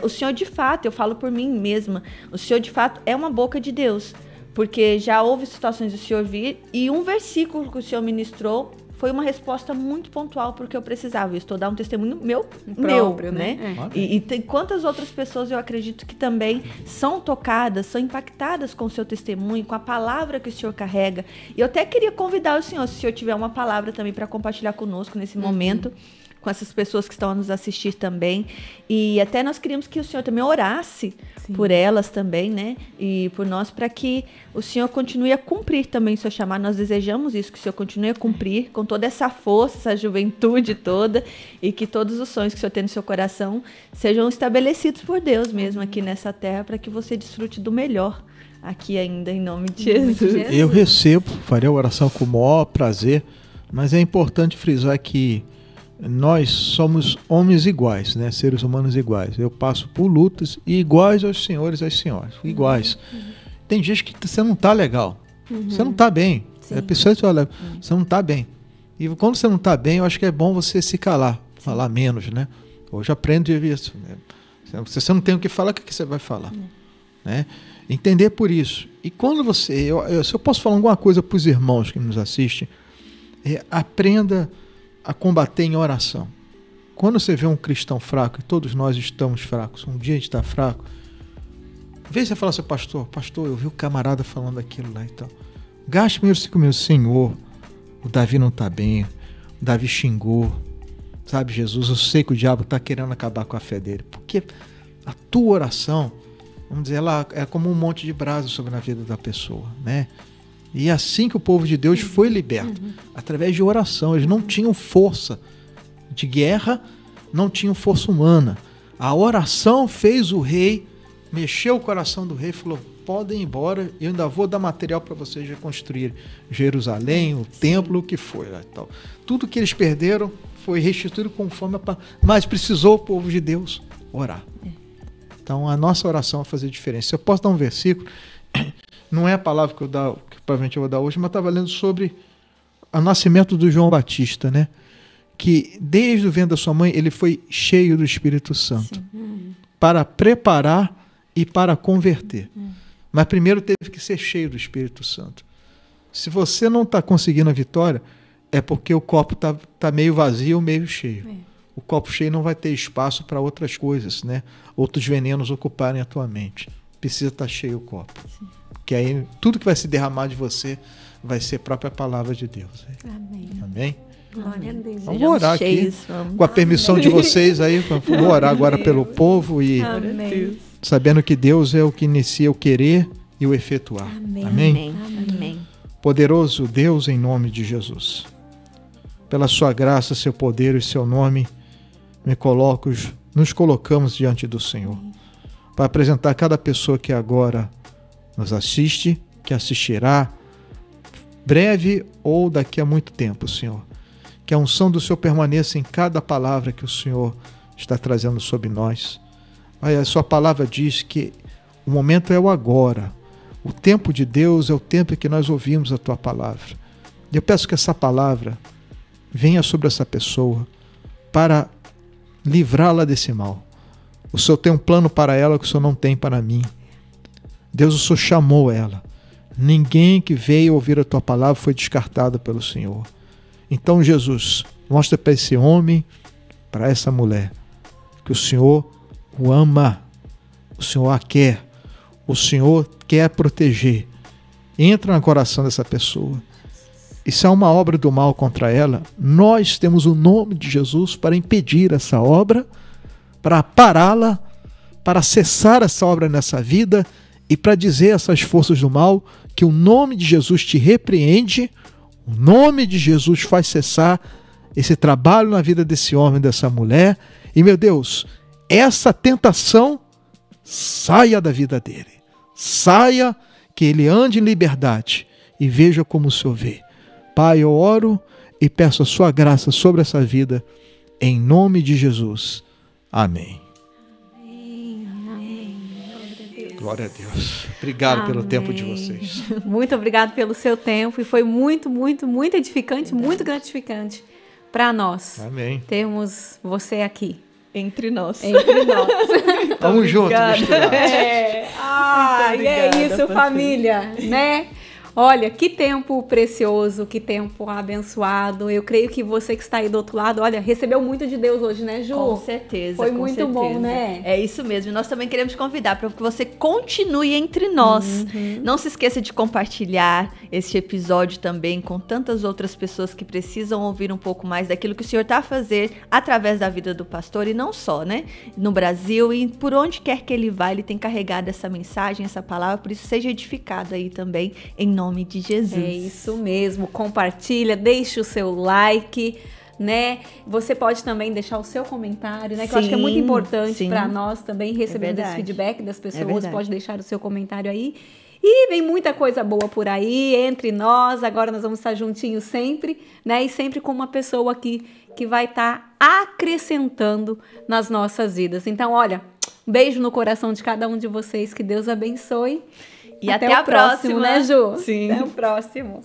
O senhor, de fato, eu falo por mim mesma, o senhor, de fato, é uma boca de Deus. Porque já houve situações do senhor vir e um versículo que o senhor ministrou foi uma resposta muito pontual porque eu precisava. Eu estou dando um testemunho meu próprio, né? E tem quantas outras pessoas eu acredito que também são tocadas, são impactadas com o seu testemunho, com a palavra que o senhor carrega. E eu até queria convidar o senhor, se o senhor tiver uma palavra também para compartilhar conosco nesse momento, com essas pessoas que estão a nos assistir também. E até nós queríamos que o senhor também orasse por elas também, né? E por nós, para que o senhor continue a cumprir também o seu chamado. Nós desejamos isso, que o senhor continue a cumprir com toda essa força, essa juventude toda, e que todos os sonhos que o senhor tem no seu coração sejam estabelecidos por Deus mesmo aqui nessa terra, para que você desfrute do melhor aqui ainda, em nome de Jesus. Eu recebo, farei a oração com o maior prazer, mas é importante frisar que nós somos homens iguais, né? Seres humanos iguais. Eu passo por lutas iguais aos senhores e às senhoras, iguais. Tem gente que você não está legal, você não está bem. É pessoa que olha, você não está bem. E quando você não está bem, eu acho que é bom você se calar, falar menos, né? Hoje aprendo isso. Né? Se você não tem o que falar, o que você vai falar? Né? Entender por isso. E quando se eu posso falar alguma coisa para os irmãos que nos assistem, aprenda a combater em oração. Quando você vê um cristão fraco, e todos nós estamos fracos, um dia a gente está fraco, em vez de você falar assim, pastor, eu vi o camarada falando aquilo lá e tal. Gaste meus 5 minutos, Senhor, o Davi não está bem, o Davi xingou, sabe, Jesus, eu sei que o diabo está querendo acabar com a fé dele, porque a tua oração, vamos dizer, ela é como um monte de brasa sobre a vida da pessoa, né? E assim que o povo de Deus foi liberto, através de oração. Eles não tinham força de guerra, não tinham força humana. A oração fez o rei, mexeu o coração do rei, falou, podem ir embora, eu ainda vou dar material para vocês reconstruir Jerusalém, o templo, o que foi lá e tal. Tudo que eles perderam foi restituído conforme a palavra. Mas precisou o povo de Deus orar. Então a nossa oração vai fazer diferença. Eu posso dar um versículo, não é a palavra que provavelmente eu vou dar hoje, mas estava lendo sobre o nascimento do João Batista, né? Que desde o ventre da sua mãe ele foi cheio do Espírito Santo para preparar e para converter. Mas primeiro teve que ser cheio do Espírito Santo. Se você não está conseguindo a vitória, é porque o copo tá meio vazio ou meio cheio. O copo cheio não vai ter espaço para outras coisas, né? Outros venenos ocuparem a tua mente. Precisa estar cheio o copo. Que aí tudo que vai se derramar de você vai ser a própria palavra de Deus. Amém. Amém? Glória a Deus. Vamos orar aqui, com a permissão de vocês aí, vou orar agora pelo povo e sabendo que Deus é o que inicia o querer e o efetuar. Amém. Amém? Amém. Poderoso Deus, em nome de Jesus, pela sua graça, seu poder e seu nome, nos colocamos diante do Senhor para apresentar cada pessoa que agora nos assiste, que assistirá, breve ou daqui a muito tempo, Senhor. Que a unção do Senhor permaneça em cada palavra que o Senhor está trazendo sobre nós. A sua palavra diz que o momento é o agora. O tempo de Deus é o tempo em que nós ouvimos a tua palavra. E eu peço que essa palavra venha sobre essa pessoa para livrá-la desse mal. O Senhor tem um plano para ela que o Senhor não tem para mim. Deus, o Senhor chamou ela. Ninguém que veio ouvir a tua palavra foi descartado pelo Senhor. Então, Jesus, mostra para esse homem, para essa mulher, que o Senhor o ama O Senhor a quer. O Senhor quer proteger. Entra no coração dessa pessoa. E se há uma obra do mal contra ela, nós temos o nome de Jesus para impedir essa obra, para pará-la, para cessar essa obra nessa vida e para dizer a essas forças do mal que o nome de Jesus te repreende, o nome de Jesus faz cessar esse trabalho na vida desse homem, dessa mulher. E, meu Deus, essa tentação saia da vida dele. Saia, que ele ande em liberdade e veja como o Senhor vê. Pai, eu oro e peço a sua graça sobre essa vida, em nome de Jesus. Amém. Glória a Deus. Obrigado pelo tempo de vocês. Muito obrigado pelo seu tempo. E foi muito, muito, muito edificante, muito gratificante para nós. Amém. Termos você aqui. Entre nós. Entre nós. Vamos juntos. É isso, família, né? Olha, que tempo precioso, que tempo abençoado. Eu creio que você que está aí do outro lado, olha, recebeu muito de Deus hoje, né, Ju? Com certeza. Foi muito bom, né? É isso mesmo. E nós também queremos te convidar para que você continue entre nós. Não se esqueça de compartilhar este episódio também com tantas outras pessoas que precisam ouvir um pouco mais daquilo que o Senhor está a fazer através da vida do pastor, e não só, né? No Brasil e por onde quer que ele vá, ele tem carregado essa mensagem, essa palavra, por isso seja edificado aí também, em nome de Jesus. É isso mesmo, compartilha, deixa o seu like, né? Você pode também deixar o seu comentário, né? Que eu acho que é muito importante para nós também receber esse feedback das pessoas. Pode deixar o seu comentário aí. E vem muita coisa boa por aí, entre nós. Agora nós vamos estar juntinhos sempre, né? E sempre com uma pessoa aqui que vai estar acrescentando nas nossas vidas. Então, olha, um beijo no coração de cada um de vocês. Que Deus abençoe. E até o próximo, né, Ju? Sim. Até o próximo.